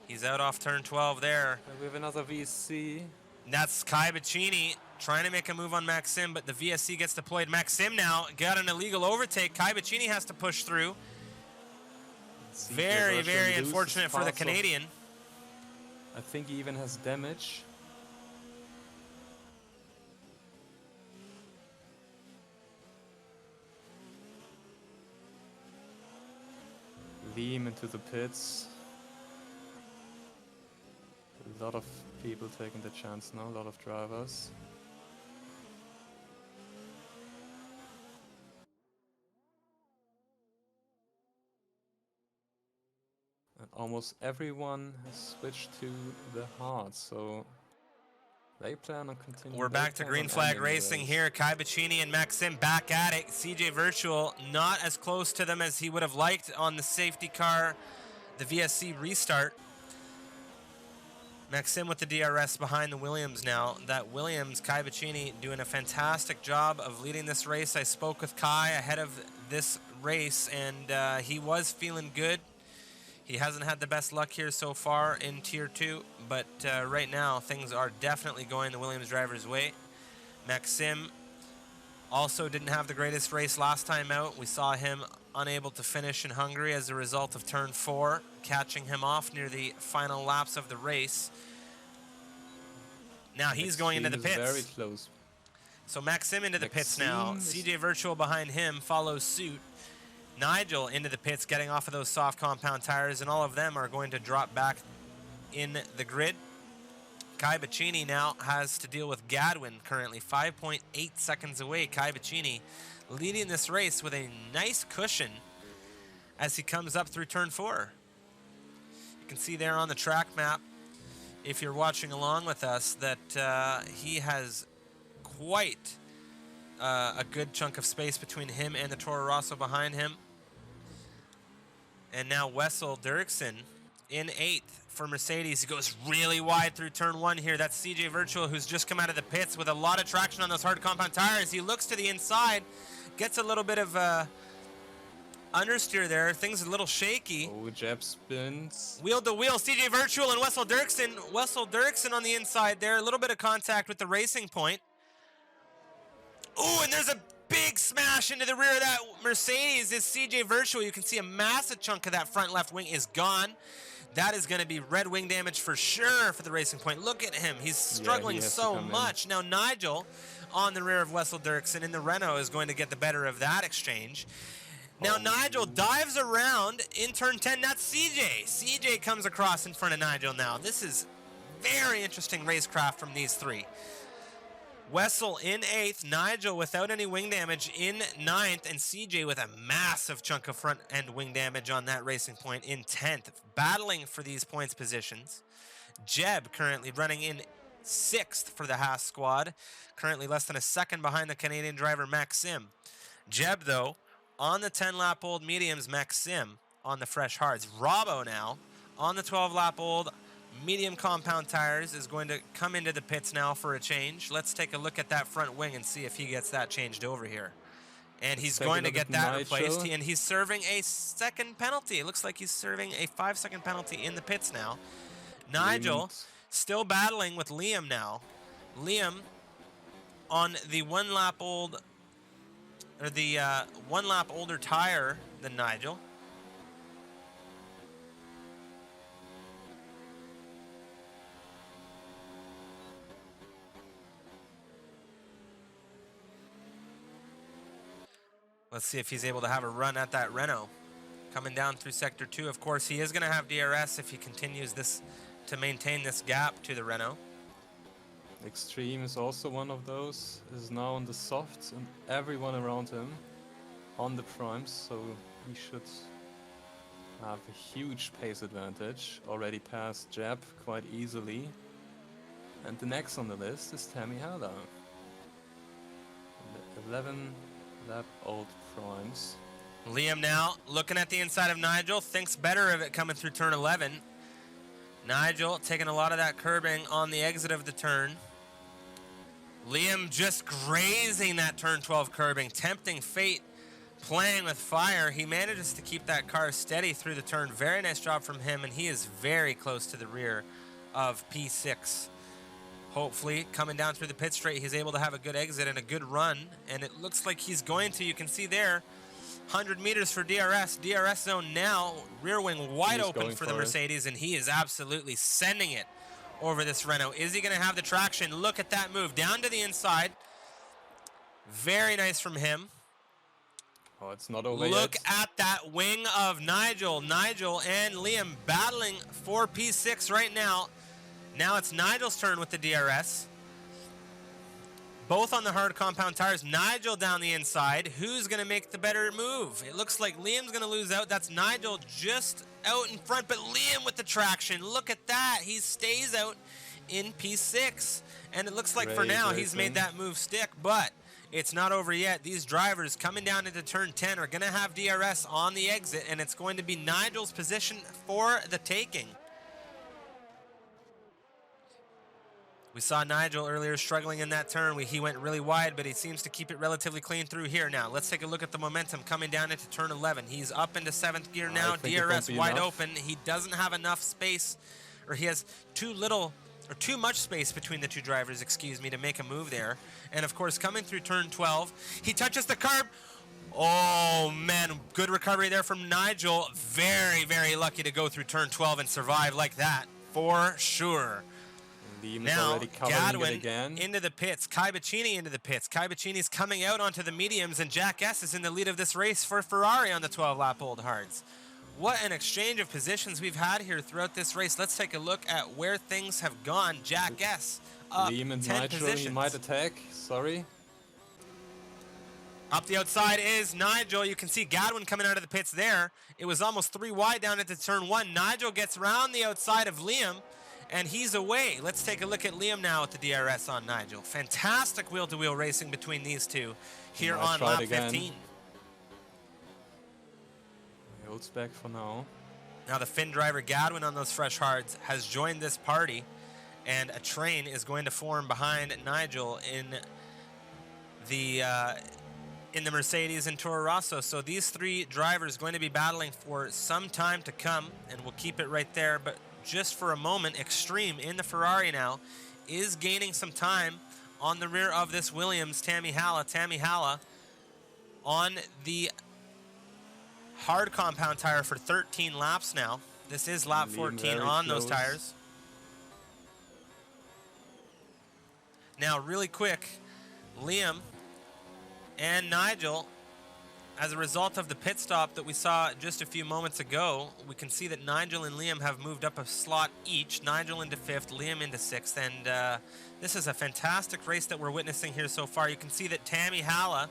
S1: He's out off turn 12 there.
S2: And we have another VSC.
S1: And that's Kai Bacchini trying to make a move on Maxim, but the VSC gets deployed. Maxim now got an illegal overtake. Kai Bacchini has to push through. Very, very unfortunate for the Canadian.
S2: I think he even has damage. Liam into the pits. A lot of people taking the chance now, a lot of drivers. And almost everyone has switched to the hard, so they plan on continuing.
S1: We're back to green flag racing here. Kai Bacchini and Maxim back at it. CJ Virtual not as close to them as he would have liked on the safety car, the VSC restart. Maxim with the DRS behind the Williams now. That Williams, Kai Bacchini, doing a fantastic job of leading this race. I spoke with Kai ahead of this race, and he was feeling good. He hasn't had the best luck here so far in Tier 2, but right now things are definitely going the Williams driver's way. Maxim also didn't have the greatest race last time out. We saw him unable to finish in Hungary as a result of turn 4, catching him off near the final laps of the race. Now he's going into the pits.
S2: Very close.
S1: So Maxim into the pits now. CJ Virtual behind him follows suit. Nigel into the pits, getting off of those soft compound tires, and all of them are going to drop back in the grid. Kai Bacchini now has to deal with Gadwin, currently 5.8 seconds away. Kai Bacchini leading this race with a nice cushion as he comes up through turn 4. You can see there on the track map, if you're watching along with us, that he has quite a good chunk of space between him and the Toro Rosso behind him. And now Wessel Dirksen in 8th for Mercedes. He goes really wide through turn 1 here. That's CJ Virtual, who's just come out of the pits with a lot of traction on those hard compound tires. He looks to the inside, gets a little bit of understeer there. Things a little shaky.
S2: Oh, jab spins.
S1: Wheel to wheel, CJ Virtual and Wessel Dirksen. Wessel Dirksen on the inside there. A little bit of contact with the Racing Point. Oh, and there's a big smash into the rear of that Mercedes. Is CJ Virtual. You can see a massive chunk of that front left wing is gone. That is going to be red wing damage for sure for the Racing Point. Look at him. He's struggling so much. Now Nigel on the rear of Wessel Dirksen in the Renault is going to get the better of that exchange. Now Nigel dives around in turn 10. That's CJ. CJ comes across in front of Nigel now. This is very interesting racecraft from these three. Wessel in 8th, Nigel without any wing damage in 9th, and CJ with a massive chunk of front end wing damage on that Racing Point in 10th. Battling for these points positions. Jeb currently running in 6th for the Haas squad, currently less than a second behind the Canadian driver Maxim. Jeb, though, on the 10-lap-old mediums, Maxim on the fresh hards. Robbo now on the 12-lap-old medium compound tires is going to come into the pits now for a change. Let's take a look at that front wing and see if he gets that changed over here. And he's going to get that replaced, and he's serving a second penalty. It looks like he's serving a 5-second penalty in the pits now. Nigel still battling with Liam now. Liam on the one lap older tire than Nigel. Let's see if he's able to have a run at that Renault. Coming down through Sector 2, of course, he is going to have DRS if he continues this to maintain this gap to the Renault.
S2: Extreme is also one of those. Is now on the softs and everyone around him on the primes, so he should have a huge pace advantage. Already passed Jeb quite easily. And the next on the list is Tammy Haller. 11 lap old primes.
S1: Liam now looking at the inside of Nigel, thinks better of it coming through turn 11. Nigel taking a lot of that curbing on the exit of the turn. Liam just grazing that turn 12 curbing, tempting fate, playing with fire. He manages to keep that car steady through the turn. Very nice job from him, and he is very close to the rear of P6. Hopefully, coming down through the pit straight, he's able to have a good exit and a good run, and it looks like he's going to. You can see there, 100 meters for DRS. DRS zone now, rear wing wide open for the Mercedes, and he is absolutely sending it over this Renault. Is he going to have the traction? Look at that move down to the inside. Very nice from him.
S2: Oh, it's not over
S1: Look
S2: yet.
S1: at that wing of Nigel. Nigel and Liam battling for P6 right now. Now it's Nigel's turn with the DRS. Both on the hard compound tires. Nigel down the inside. Who's going to make the better move? It looks like Liam's going to lose out. That's Nigel just out in front, but Liam with the traction. Look at that. He stays out in P6. And it looks like for now he's made that move stick, but it's not over yet. These drivers coming down into turn 10 are going to have DRS on the exit, and it's going to be Nigel's position for the taking. We saw Nigel earlier struggling in that turn. He went really wide, but he seems to keep it relatively clean through here now. Let's take a look at the momentum coming down into turn 11. He's up into 7th gear now. DRS wide open. He doesn't have enough space, or he has too much space between the two drivers, excuse me, to make a move there. And of course, coming through turn 12, he touches the curb. Oh man, good recovery there from Nigel. Very, very lucky to go through turn 12 and survive like that, for sure. Now, Gadwin into the pits, Kai Bacchini into the pits. Kai Bacchini's coming out onto the mediums, and Jack S is in the lead of this race for Ferrari on the 12-lap Old Hards. What an exchange of positions we've had here throughout this race. Let's take a look at where things have gone. Jack S up
S2: Liam and
S1: 10
S2: Nigel,
S1: positions.
S2: he might attack, sorry.
S1: Up the outside is Nigel. You can see Gadwin coming out of the pits there. It was almost 3 wide down into turn 1. Nigel gets around the outside of Liam, and he's away. Let's take a look at Liam now with the DRS on Nigel. Fantastic wheel-to-wheel racing between these two here on lap 15.
S2: Holds back for now.
S1: Now the Finn driver Gadwin on those fresh hards has joined this party, and a train is going to form behind Nigel in the Mercedes and Toro Rosso. So these three drivers going to be battling for some time to come, and we'll keep it right there. But just for a moment, Extreme in the Ferrari now is gaining some time on the rear of this Williams, Tammy Haller. Tammy Haller on the hard compound tire for 13 laps now. This is lap 14 on those tires. Now, really quick, Liam and Nigel, as a result of the pit stop that we saw just a few moments ago, we can see that Nigel and Liam have moved up a slot each. Nigel into 5th, Liam into 6th, and this is a fantastic race that we're witnessing here so far. You can see that Tammy Haller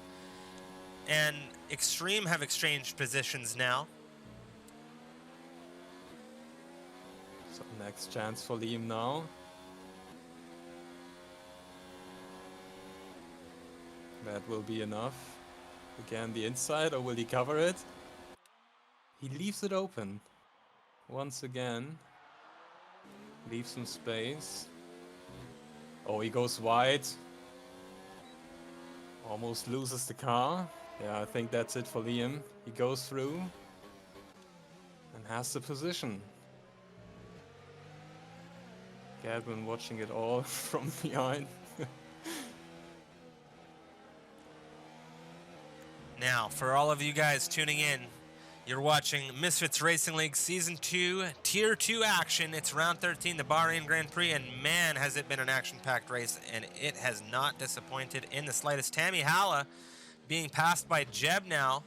S1: and Extreme have exchanged positions now.
S2: So next chance for Liam now. That will be enough. Again, the inside, or will he cover it? He leaves it open. Once again. Leaves some space. Oh, he goes wide. Almost loses the car. Yeah, I think that's it for Liam. He goes through and has the position. Gadwin watching it all from behind.
S1: Now, for all of you guys tuning in, you're watching Misfits Racing League Season 2, Tier 2 action. It's round 13, the Bahrain Grand Prix, and man, has it been an action-packed race, and it has not disappointed in the slightest. Tammy Haller being passed by Jeb now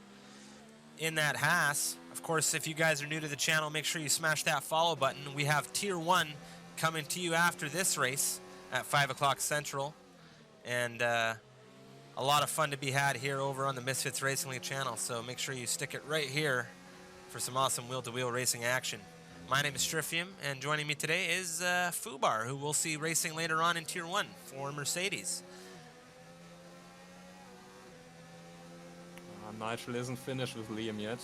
S1: in that Haas. Of course, if you guys are new to the channel, make sure you smash that follow button. We have Tier 1 coming to you after this race at 5 o'clock Central. And a lot of fun to be had here over on the Misfits Racing League channel. So make sure you stick it right here for some awesome wheel-to-wheel racing action. My name is Strifium, and joining me today is Fubar, who we'll see racing later on in Tier 1 for Mercedes.
S2: Nigel isn't finished with Liam yet.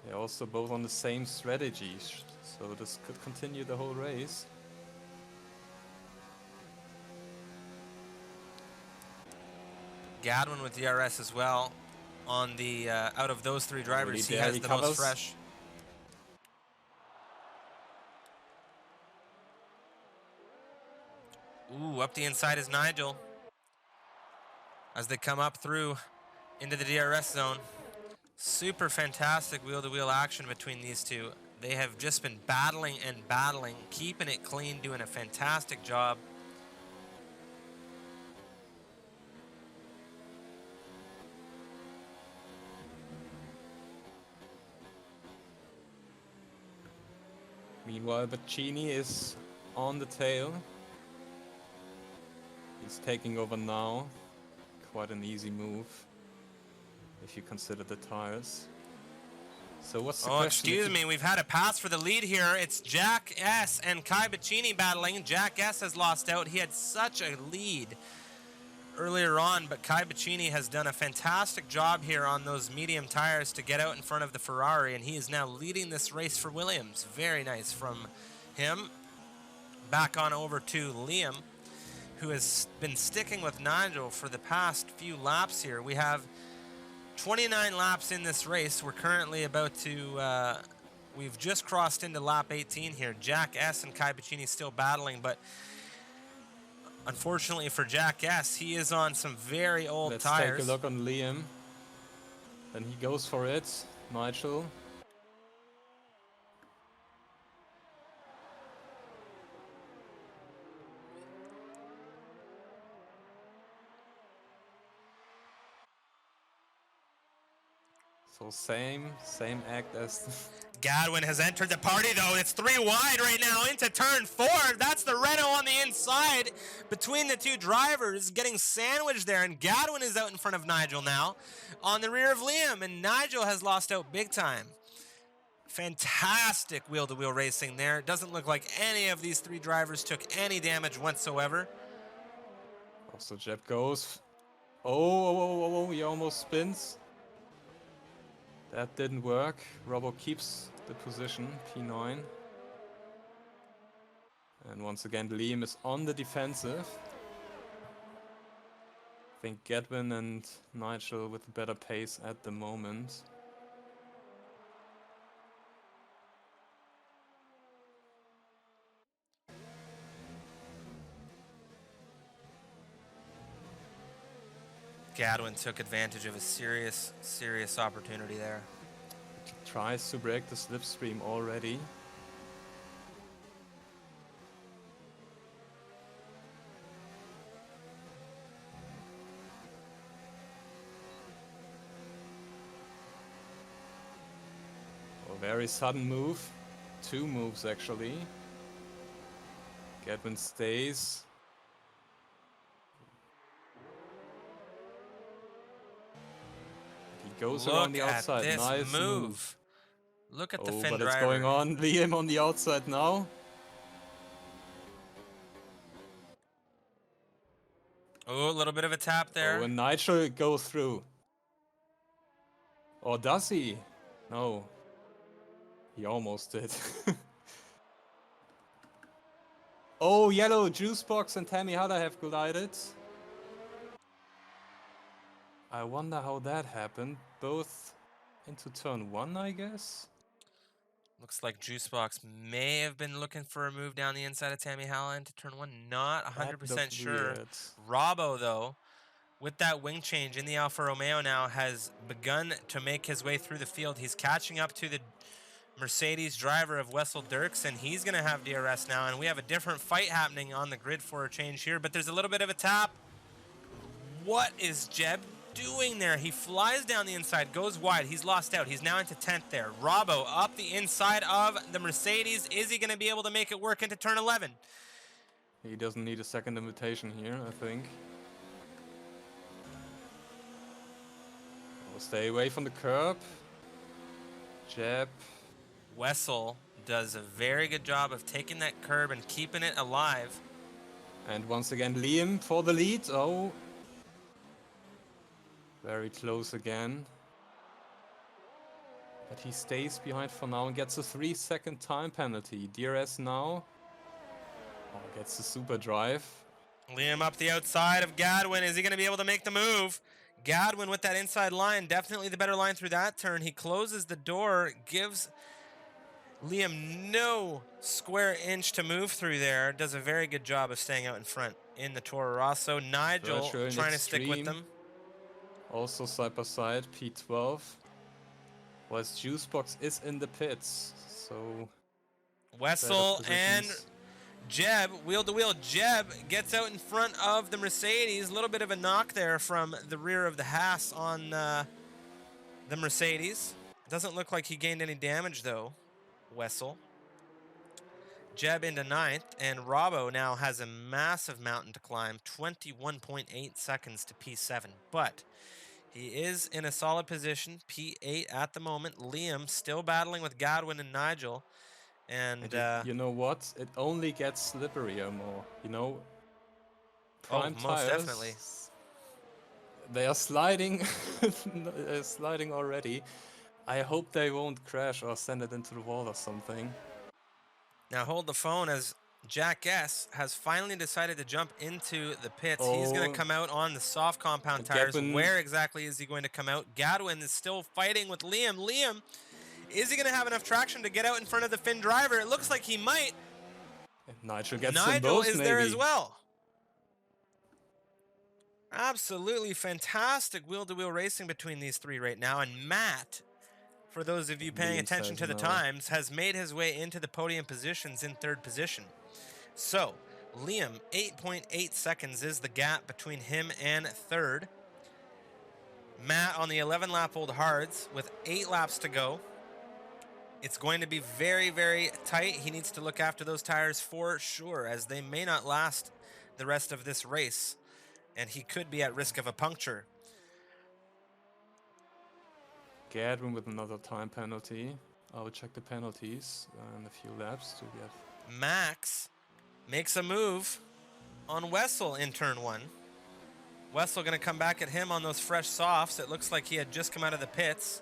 S2: They're also both on the same strategy, so this could continue the whole race.
S1: Gadwin with DRS as well. On the out of those three drivers, he has the most fresh. Ooh, up the inside is Nigel as they come up through into the DRS zone. Super fantastic wheel-to-wheel action between these two. They have just been battling and battling, keeping it clean, doing a fantastic job.
S2: Meanwhile, Baccini is on the tail. He's taking over now. Quite an easy move, if you consider the tires. So what's the question?
S1: Excuse me, we've had a pass for the lead here. It's Jack S. and Kai Baccini battling. Jack S. has lost out. He had such a lead earlier on, but Kai Baccini has done a fantastic job here on those medium tires to get out in front of the Ferrari, and he is now leading this race for Williams. Very nice from him. Back on over to Liam, who has been sticking with Nigel for the past few laps here. We have 29 laps in this race. We're currently about to, we've just crossed into lap 18 here. Jack S. and Kai Baccini still battling, but unfortunately for Jack S., he is on some very old tires.
S2: Let's take a look on Liam. Then he goes for it. Nigel. So same act as...
S1: Gadwin has entered the party though. It's 3 wide right now into turn 4. That's the Renault on the inside between the two drivers, getting sandwiched there, and Gadwin is out in front of Nigel now on the rear of Liam, and Nigel has lost out big time. Fantastic wheel-to-wheel racing there. It doesn't look like any of these three drivers took any damage whatsoever.
S2: Also Jeb goes. Oh, he almost spins. That didn't work. Robbo keeps the position, P9. And once again, Liam is on the defensive. I think Gadwin and Nigel with a better pace at the moment.
S1: Gadwin took advantage of a serious opportunity there.
S2: Tries to break the slipstream already. A very sudden move. 2 moves actually. Gadwin stays. Goes around the outside.
S1: This
S2: nice move.
S1: Look at the Finn
S2: but
S1: driver.
S2: It's going on. Liam on the outside now.
S1: Oh, a little bit of a tap there.
S2: Oh, and Nigel goes through. Or does he? No. He almost did. Oh, yellow Juicebox and Tammy Haller have collided. I wonder how that happened. Both into turn 1, I guess?
S1: Looks like Juicebox may have been looking for a move down the inside of Tammy Halla into turn 1. Not 100% sure.
S2: Weird.
S1: Robbo, though, with that wing change in the Alfa Romeo now, has begun to make his way through the field. He's catching up to the Mercedes driver of Wessel Dirks, and he's going to have DRS now. And we have a different fight happening on the grid for a change here, but there's a little bit of a tap. What is Jeb doing there? He flies down the inside, goes wide. He's lost out. He's now into 10th there. Robbo up the inside of the Mercedes. Is he going to be able to make it work into turn 11?
S2: He doesn't need a second invitation here, I think. Oh, stay away from the curb. Jeb.
S1: Wessel does a very good job of taking that curb and keeping it alive.
S2: And once again, Liam for the lead. Oh. Very close again. But he stays behind for now and gets a 3-second time penalty. DRS now. Oh, gets the super drive.
S1: Liam up the outside of Gadwin. Is he going to be able to make the move? Gadwin with that inside line. Definitely the better line through that turn. He closes the door. Gives Liam no square inch to move through there. Does a very good job of staying out in front in the Toro Rosso. Nigel trying to stick with them.
S2: Also side by side, P12. Whilst Juicebox is in the pits, so...
S1: Wessel and Jeb, wheel to wheel. Jeb gets out in front of the Mercedes. A little bit of a knock there from the rear of the Haas on the Mercedes. Doesn't look like he gained any damage though, Wessel. Jeb into 9th, and Robbo now has a massive mountain to climb, 21.8 seconds to P7. But he is in a solid position, P8 at the moment. Liam still battling with Godwin and Nigel. And
S2: you know what? It only gets slipperier more. You know, prime
S1: most
S2: tires,
S1: definitely.
S2: They are sliding, sliding already. I hope they won't crash or send it into the wall or something.
S1: Now hold the phone as Jack S has finally decided to jump into the pits.
S2: Oh.
S1: He's going to come out on the soft compound tires. Where exactly is he going to come out? Gadwin is still fighting with Liam. Liam, is he going to have enough traction to get out in front of the Finn driver? It looks like he might.
S2: And Nigel gets
S1: Nigel
S2: them both,
S1: is
S2: maybe.
S1: there as well. Absolutely fantastic wheel-to-wheel racing between these three right now. And Matt, for those of you paying attention to the times, has made his way into the podium positions in 3rd position. So, Liam, 8.8 seconds is the gap between him and 3rd. Matt on the 11-lap Old Hards with 8 laps to go. It's going to be very, very tight. He needs to look after those tires for sure, as they may not last the rest of this race, and he could be at risk of a puncture.
S2: Gadwin with another time penalty. I will check the penalties in a few laps to get.
S1: Max makes a move on Wessel in turn 1. Wessel going to come back at him on those fresh softs. It looks like he had just come out of the pits.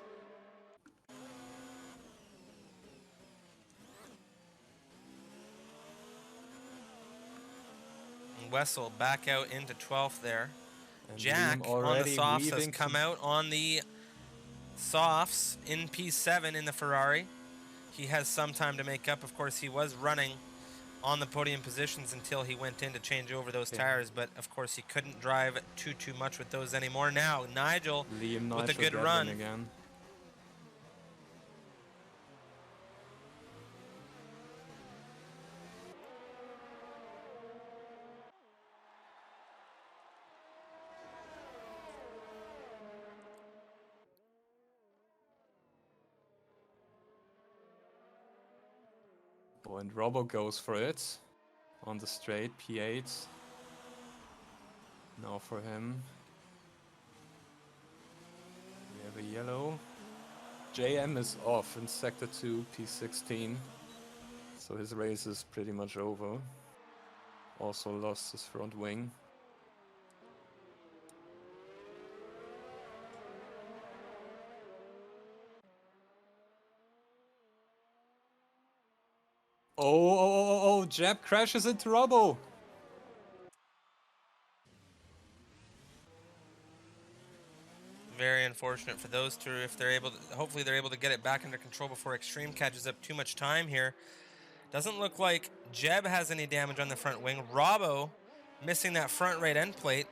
S1: And Wessel back out into 12th there. And Jack on the softs has come out on the softs in P7 in the Ferrari. He has some time to make up. Of course, he was running on the podium positions until he went in to change over those tires, but of course he couldn't drive too much with those anymore. Now Nigel with a good run
S2: again. Oh, and Robbo goes for it on the straight, P8. Now for him. We have a yellow. JM is off in sector 2, P16. So his race is pretty much over. Also lost his front wing. Oh, Jeb crashes into Robbo.
S1: Very unfortunate for those two. If they're able to, hopefully they're able to get it back under control before Extreme catches up too much time here. Doesn't look like Jeb has any damage on the front wing. Robbo missing that front right end plate.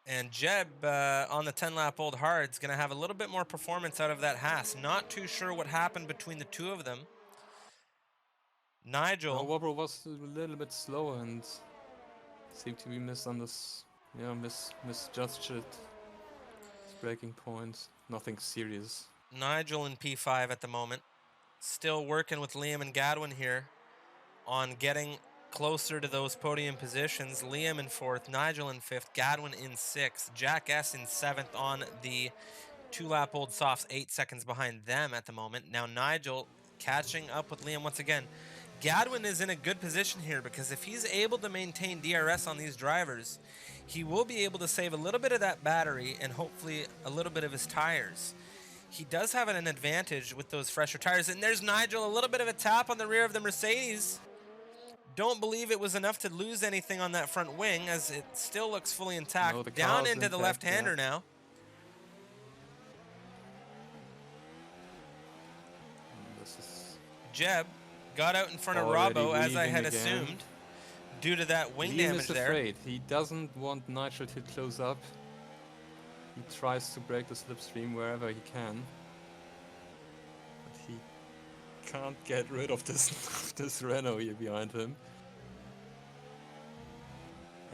S1: And Jeb on the 10-lap Old Hard's going to have a little bit more performance out of that Haas. Not too sure what happened between the two of them. Nigel.
S2: Robbo was a little bit slower and seemed to be Yeah, misjudged it. It's breaking point. Nothing serious.
S1: Nigel in P5 at the moment. Still working with Liam and Gadwin here on getting closer to those podium positions. Liam in 4th, Nigel in 5th, Gadwin in 6th, Jack S in 7th on the 2-lap old softs, 8 seconds behind them at the moment. Now Nigel catching up with Liam once again. Gadwin is in a good position here because if he's able to maintain DRS on these drivers, he will be able to save a little bit of that battery and hopefully a little bit of his tires. He does have an advantage with those fresher tires. And there's Nigel, a little bit of a tap on the rear of the Mercedes. Don't believe it was enough to lose anything on that front wing as it still looks fully intact.
S2: No, the
S1: Down
S2: car's
S1: into the
S2: intact,
S1: left-hander
S2: yeah.
S1: now.
S2: This is
S1: Jeb got out in front of
S2: already
S1: Robbo, as I
S2: weaving
S1: had
S2: again.
S1: assumed, due to that wing
S2: Liam
S1: damage
S2: is
S1: there.
S2: afraid. He doesn't want Nigel to close up. He tries to break the slipstream wherever he can. But he can't get rid of this this Renault here behind him.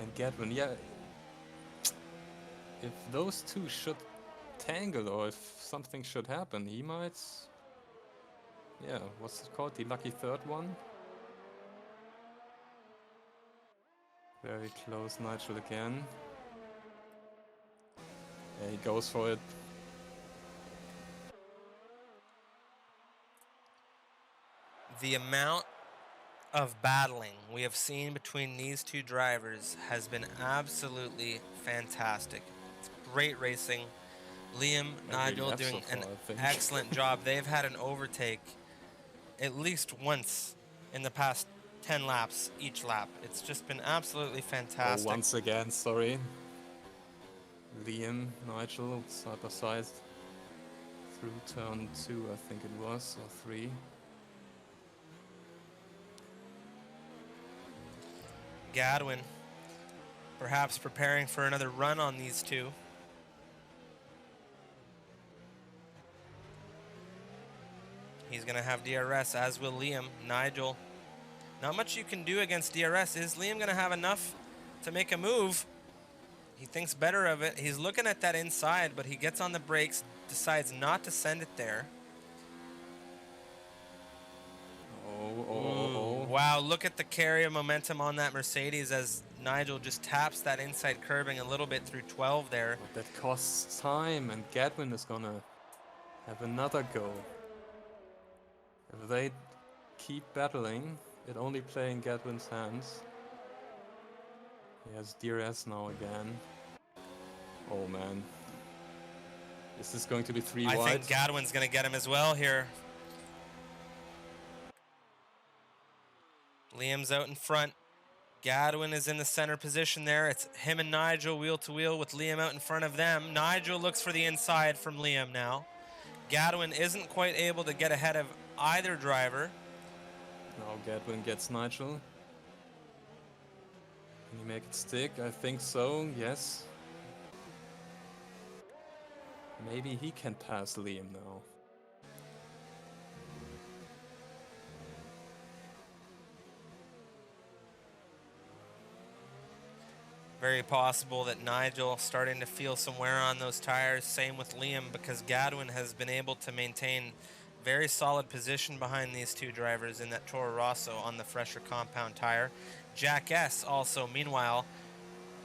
S2: And Gadwin, yeah. If those two should tangle or if something should happen, he might... Yeah, what's it called? The lucky third one? Very close, Nigel again. Yeah, he goes for it.
S1: The amount of battling we have seen between these two drivers has been absolutely fantastic. It's great racing. Liam, Nigel
S2: laps
S1: doing
S2: so
S1: an
S2: far, I think.
S1: excellent job. They've had an overtake at least once in the past 10 laps each lap. It's just been absolutely fantastic.
S2: Oh, once again, sorry. Liam, Nigel, side by side. Through turn 2, I think it was, or 3.
S1: Gadwin perhaps preparing for another run on these two. He's going to have DRS, as will Liam. Nigel, not much you can do against DRS. Is Liam going to have enough to make a move? He thinks better of it. He's looking at that inside, but he gets on the brakes, decides not to send it there.
S2: Oh.
S1: Wow, look at the carry of momentum on that Mercedes as Nigel just taps that inside curbing a little bit through 12 there.
S2: But that costs time, and Gadwin is gonna have another go. If they keep battling, it only play in Gadwin's hands. He has DRS now again. Oh man. This is going to be 3 wide.
S1: I think Gadwin's going to get him as well here. Liam's out in front. Gadwin is in the center position there. It's him and Nigel wheel to wheel with Liam out in front of them. Nigel looks for the inside from Liam now. Gadwin isn't quite able to get ahead of either driver.
S2: Now Gadwin gets Nigel. Can he make it stick? I think so, yes. Maybe he can pass Liam now.
S1: Very possible that Nigel starting to feel some wear on those tires. Same with Liam, because Gadwin has been able to maintain very solid position behind these two drivers in that Toro Rosso on the fresher compound tire. Jack S also, meanwhile,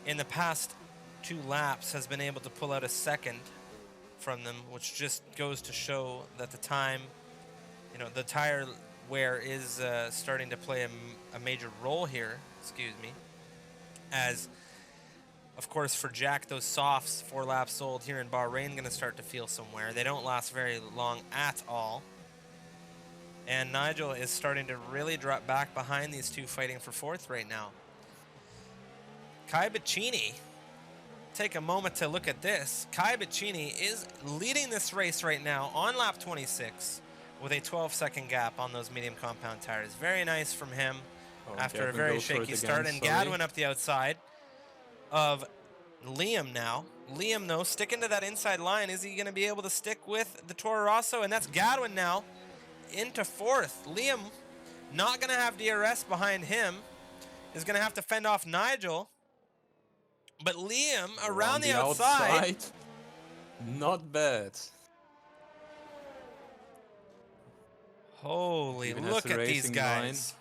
S1: in the past 2 laps has been able to pull out a second from them, which just goes to show that the time, you know, the tire wear is starting to play a major role here, excuse me, as of course, for Jack, those softs, 4 laps sold here in Bahrain, going to start to feel some wear. They don't last very long at all. And Nigel is starting to really drop back behind these two fighting for 4th right now. Kai Baccini, take a moment to look at this. Kai Baccini is leading this race right now on lap 26 with a 12-second gap on those medium compound tires. Very nice from him after
S2: Gadwin
S1: a very
S2: goes for it
S1: shaky
S2: again,
S1: start. And
S2: sorry.
S1: Gadwin up the outside of Liam now. Liam, though, sticking to that inside line. Is he going to be able to stick with the Toro Rosso? And that's Gadwin now into 4th. Liam, not going to have DRS behind him, is going to have to fend off Nigel. But Liam
S2: Around
S1: around the outside.
S2: Not bad.
S1: Holy,
S2: Even has
S1: look
S2: the
S1: at these
S2: racing line.
S1: guys.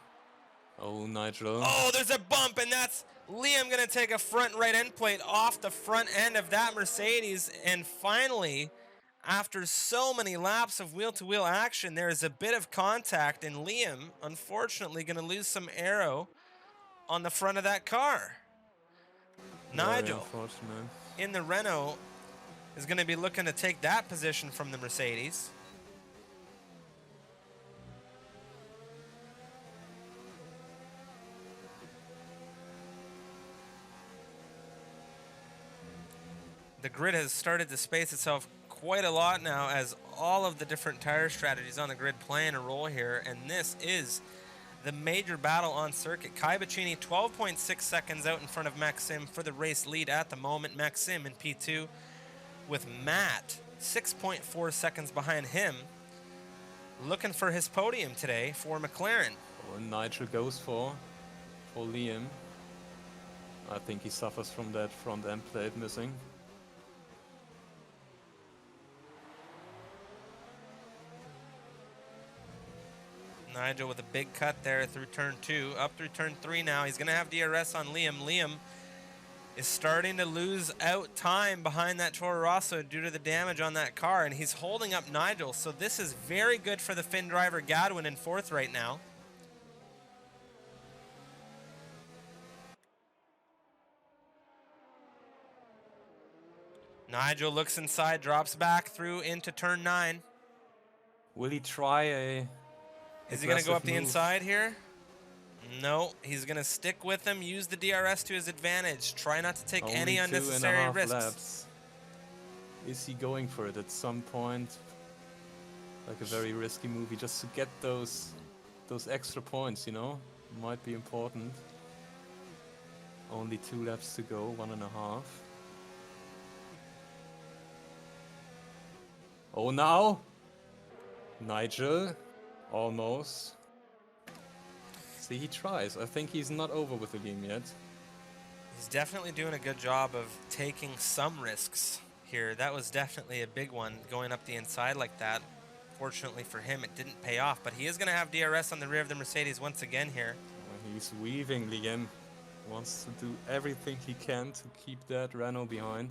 S2: Oh, Nigel.
S1: Oh, there's a bump, and that's Liam going to take a front right end plate off the front end of that Mercedes. And finally, after so many laps of wheel-to-wheel action, there is a bit of contact, and Liam, unfortunately, going to lose some aero on the front of that car.
S2: Very
S1: Nigel,
S2: unfortunate.
S1: in the Renault, is going to be looking to take that position from the Mercedes. The grid has started to space itself quite a lot now as all of the different tire strategies on the grid playing a role here, and this is the major battle on circuit. Kai Bacchini 12.6 seconds out in front of Maxim for the race lead at the moment. Maxim in P2 with Matt 6.4 seconds behind him, looking for his podium today for McLaren.
S2: Oh, Nigel goes for Liam. I think he suffers from that front end plate missing.
S1: Nigel with a big cut there through turn 2, up through turn 3 now. He's going to have DRS on Liam. Liam is starting to lose out time behind that Toro Rosso due to the damage on that car, and he's holding up Nigel. So this is very good for the Finn driver Gadwin in 4th right now. Nigel looks inside, drops back through into turn 9.
S2: Will he try a...
S1: Is he going to go up
S2: move?
S1: the inside here? No, he's going to stick with him, use the DRS to his advantage. Try not to take
S2: Only
S1: any unnecessary
S2: 2.5
S1: risks.
S2: laps. Is he going for it at some point? Like a very risky movie just to get those extra points, you know? Might be important. Only 2 laps to go, 1.5. Oh, now! Nigel. Almost. See, he tries. I think he's not over with the game yet.
S1: He's definitely doing a good job of taking some risks here. That was definitely a big one, going up the inside like that. Fortunately for him, it didn't pay off, but he is going to have DRS on the rear of the Mercedes once again here.
S2: He's weaving, Liam. Wants to do everything he can to keep that Renault behind.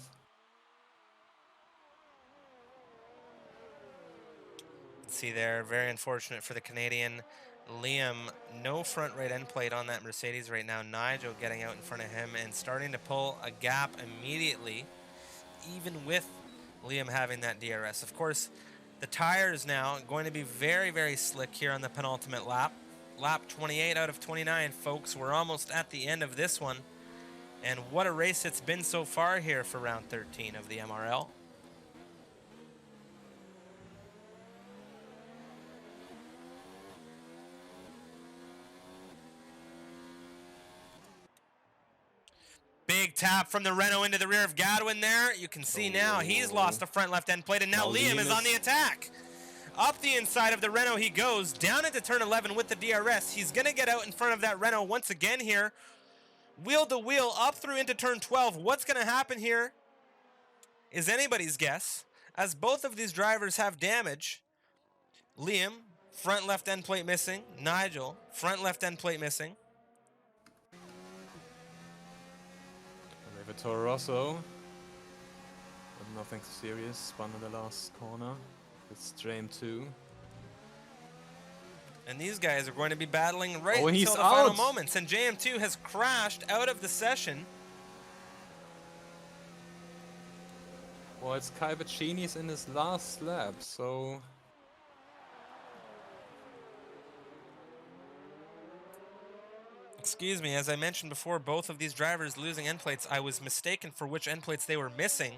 S1: See there, very unfortunate for the Canadian. Liam, no front right end plate on that Mercedes right now. Nigel getting out in front of him and starting to pull a gap immediately, even with Liam having that DRS. Of course, the tires now going to be very, very slick here on the penultimate lap. Lap 28 out of 29, folks. We're almost at the end of this one. And what a race it's been so far here for round 13 of the MRL. Big tap from the Renault into the rear of Gadwin there. You can see now he's lost the front left end plate, and now Liam is on the attack. Up the inside of the Renault he goes, down into turn 11 with the DRS. He's going to get out in front of that Renault once again here. Wheel to wheel, up through into turn 12. What's going to happen here is anybody's guess, as both of these drivers have damage. Liam, front left end plate missing. Nigel, front left end plate missing.
S2: Toro Rosso. But nothing serious. Spun in the last corner. It's JM2.
S1: And these guys are going to be battling right
S2: until
S1: the final moments. And JM2 has crashed out of the session.
S2: Well, it's Kai Bacchini's in his last lap, so...
S1: Excuse me, as I mentioned before, both of these drivers losing end plates. I was mistaken for which end plates they were missing.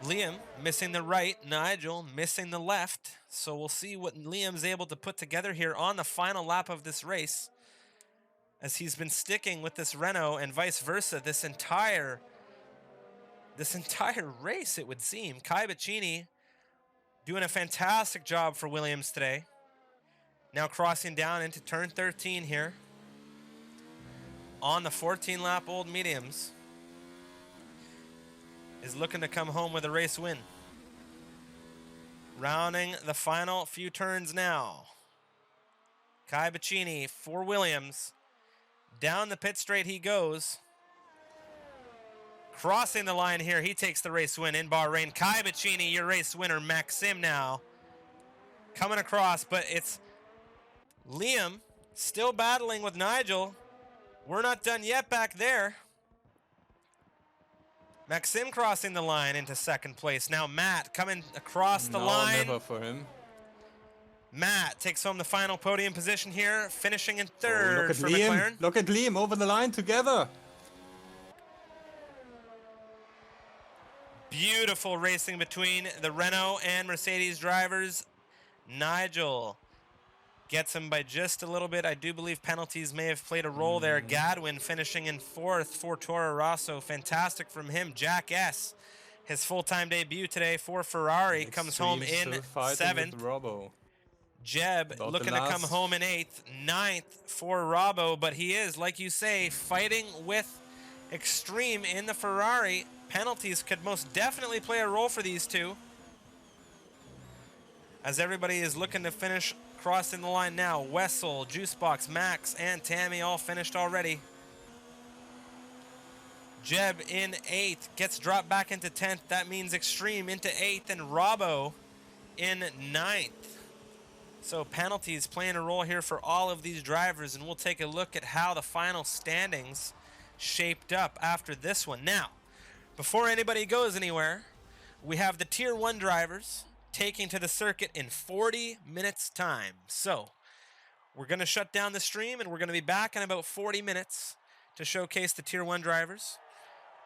S1: Liam missing the right, Nigel missing the left. So we'll see what Liam's able to put together here on the final lap of this race, as he's been sticking with this Renault and vice versa this entire race, it would seem. Kai Bacchini doing a fantastic job for Williams today. Now crossing down into turn 13 here on the 14-lap Old Mediums. is looking to come home with a race win. Rounding the final few turns now. Kai Bacchini for Williams. Down the pit straight he goes. Crossing the line here, he takes the race win in Bahrain. Kai Bacchini, your race winner. Maxim now coming across, but it's Liam still battling with Nigel. We're not done yet back there. Maxim crossing the line into second place. Now Matt coming across the line.
S2: Never for him.
S1: Matt takes home the final podium position here, finishing in third for
S2: Liam.
S1: McLaren.
S2: Look at Liam over the line together.
S1: Beautiful racing between the Renault and Mercedes drivers. Nigel gets him by just a little bit. I do believe penalties may have played a role there. Gadwin finishing in fourth for Toro Rosso. Fantastic from him. Jack S., his full-time debut today for Ferrari, comes home in seventh. Jeb looking to come home in eighth. Ninth for Robbo, but he is, like you say, fighting with Extreme in the Ferrari. Penalties could most definitely play a role for these two, as everybody is looking to finish crossing the line now. Wessel, Juicebox, Max, and Tammy all finished already. Jeb in 8th, gets dropped back into 10th. That means Extreme into 8th, and Robbo in 9th. So penalties playing a role here for all of these drivers, and we'll take a look at how the final standings shaped up after this one. Now, before anybody goes anywhere, we have the Tier 1 drivers taking to the circuit in 40 minutes time. So we're going to shut down the stream, and we're going to be back in about 40 minutes to showcase the Tier 1 drivers.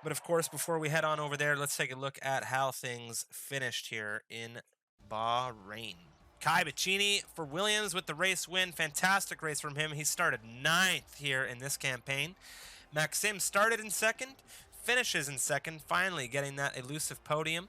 S1: But of course, before we head on over there, let's take a look at how things finished here in Bahrain. Kai Bacchini for Williams with the race win. Fantastic race from him. He started 9th here in this campaign. Maxim started in 2nd, finishes in 2nd, finally getting that elusive podium.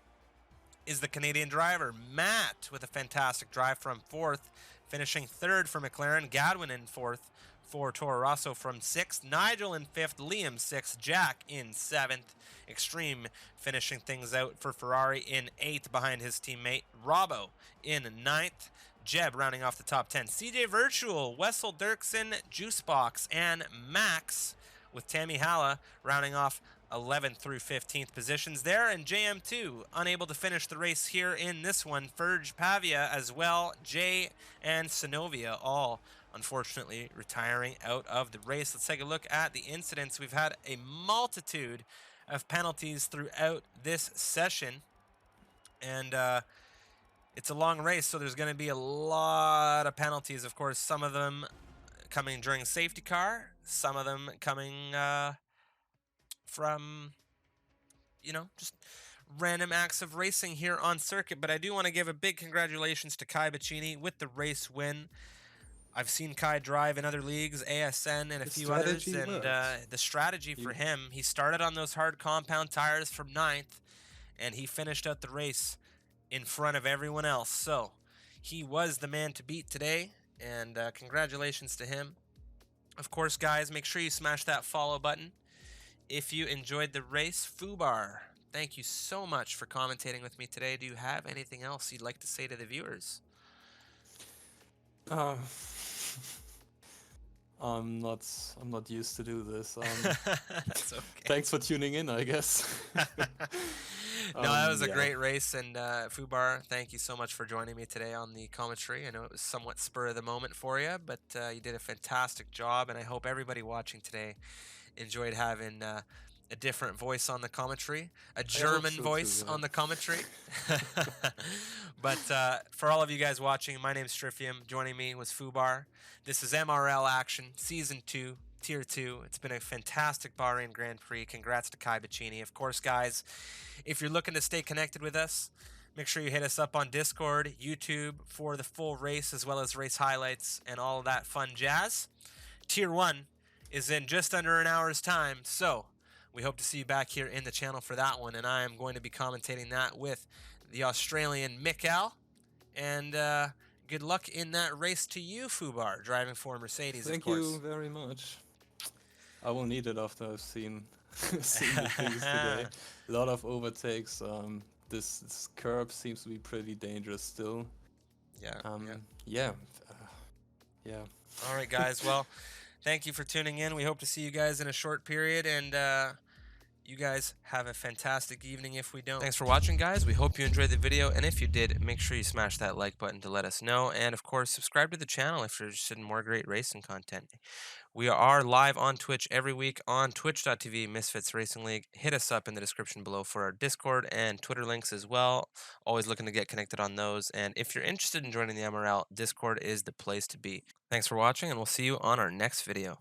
S1: Is the Canadian driver Matt with a fantastic drive from 4th, finishing 3rd for McLaren. Gadwin in 4th for Toro Rosso from 6th. Nigel in 5th, Liam 6th, Jack in 7th. Extreme finishing things out for Ferrari in 8th behind his teammate Robbo in 9th. Jeb rounding off the top 10. CJ Virtual, Wessel Dirksen, Juicebox, and Max with Tammy Halla rounding off 11th through 15th positions there. And JM2 unable to finish the race here in this one. Ferg Pavia as well. Jay and Sinovia all unfortunately retiring out of the race. Let's take a look at the incidents. We've had a multitude of penalties throughout this session, and it's a long race, so there's going to be a lot of penalties. Of course, some of them coming during safety car, some of them coming from, you know, just random acts of racing here on circuit. But I do want to give a big congratulations to Kai Bacchini with the race win. I've seen Kai drive in other leagues, ASN and a few others, and the strategy for him, he started on those hard compound tires from 9th, and he finished out the race in front of everyone else. So he was the man to beat today, and congratulations to him. Of course, guys, make sure you smash that follow button if you enjoyed the race. Fubar, thank you so much for commentating with me today. Do you have anything else you'd like to say to the viewers?
S2: I'm not used to do this.
S1: That's okay.
S2: Thanks for tuning in, I guess.
S1: No, that was a great race, and Fubar, thank you so much for joining me today on the commentary. I know it was somewhat spur of the moment for you, but you did a fantastic job, and I hope everybody watching today enjoyed having a different voice on the commentary, a German voice on the commentary. But for all of you guys watching, my name's Strifium. Joining me was Fubar. This is MRL Action, Season 2, Tier 2. It's been a fantastic Bahrain Grand Prix. Congrats to Kai Bacchini. Of course, guys, if you're looking to stay connected with us, make sure you hit us up on Discord, YouTube for the full race, as well as race highlights and all of that fun jazz. Tier 1 is in just under an hour's time, so we hope to see you back here in the channel for that one, and I am going to be commentating that with the Australian Mikael. And good luck in that race to you, Fubar, driving for Mercedes,
S2: Thank
S1: of course.
S2: you very much. I will need it after I've seen seeing the things today. A lot of overtakes. This curb seems to be pretty dangerous still.
S1: Yeah, yeah.
S2: Yeah, uh, yeah.
S1: All right, guys. Well, thank you for tuning in. We hope to see you guys in a short period, and you guys have a fantastic evening if we don't. Thanks for watching, guys. We hope you enjoyed the video, and if you did, make sure you smash that like button to let us know. And of course, subscribe to the channel if you're interested in more great racing content. We are live on Twitch every week on twitch.tv Misfits Racing League. Hit us up in the description below for our Discord and Twitter links as well. Always looking to get connected on those. And if you're interested in joining the MRL, Discord is the place to be. Thanks for watching, and we'll see you on our next video.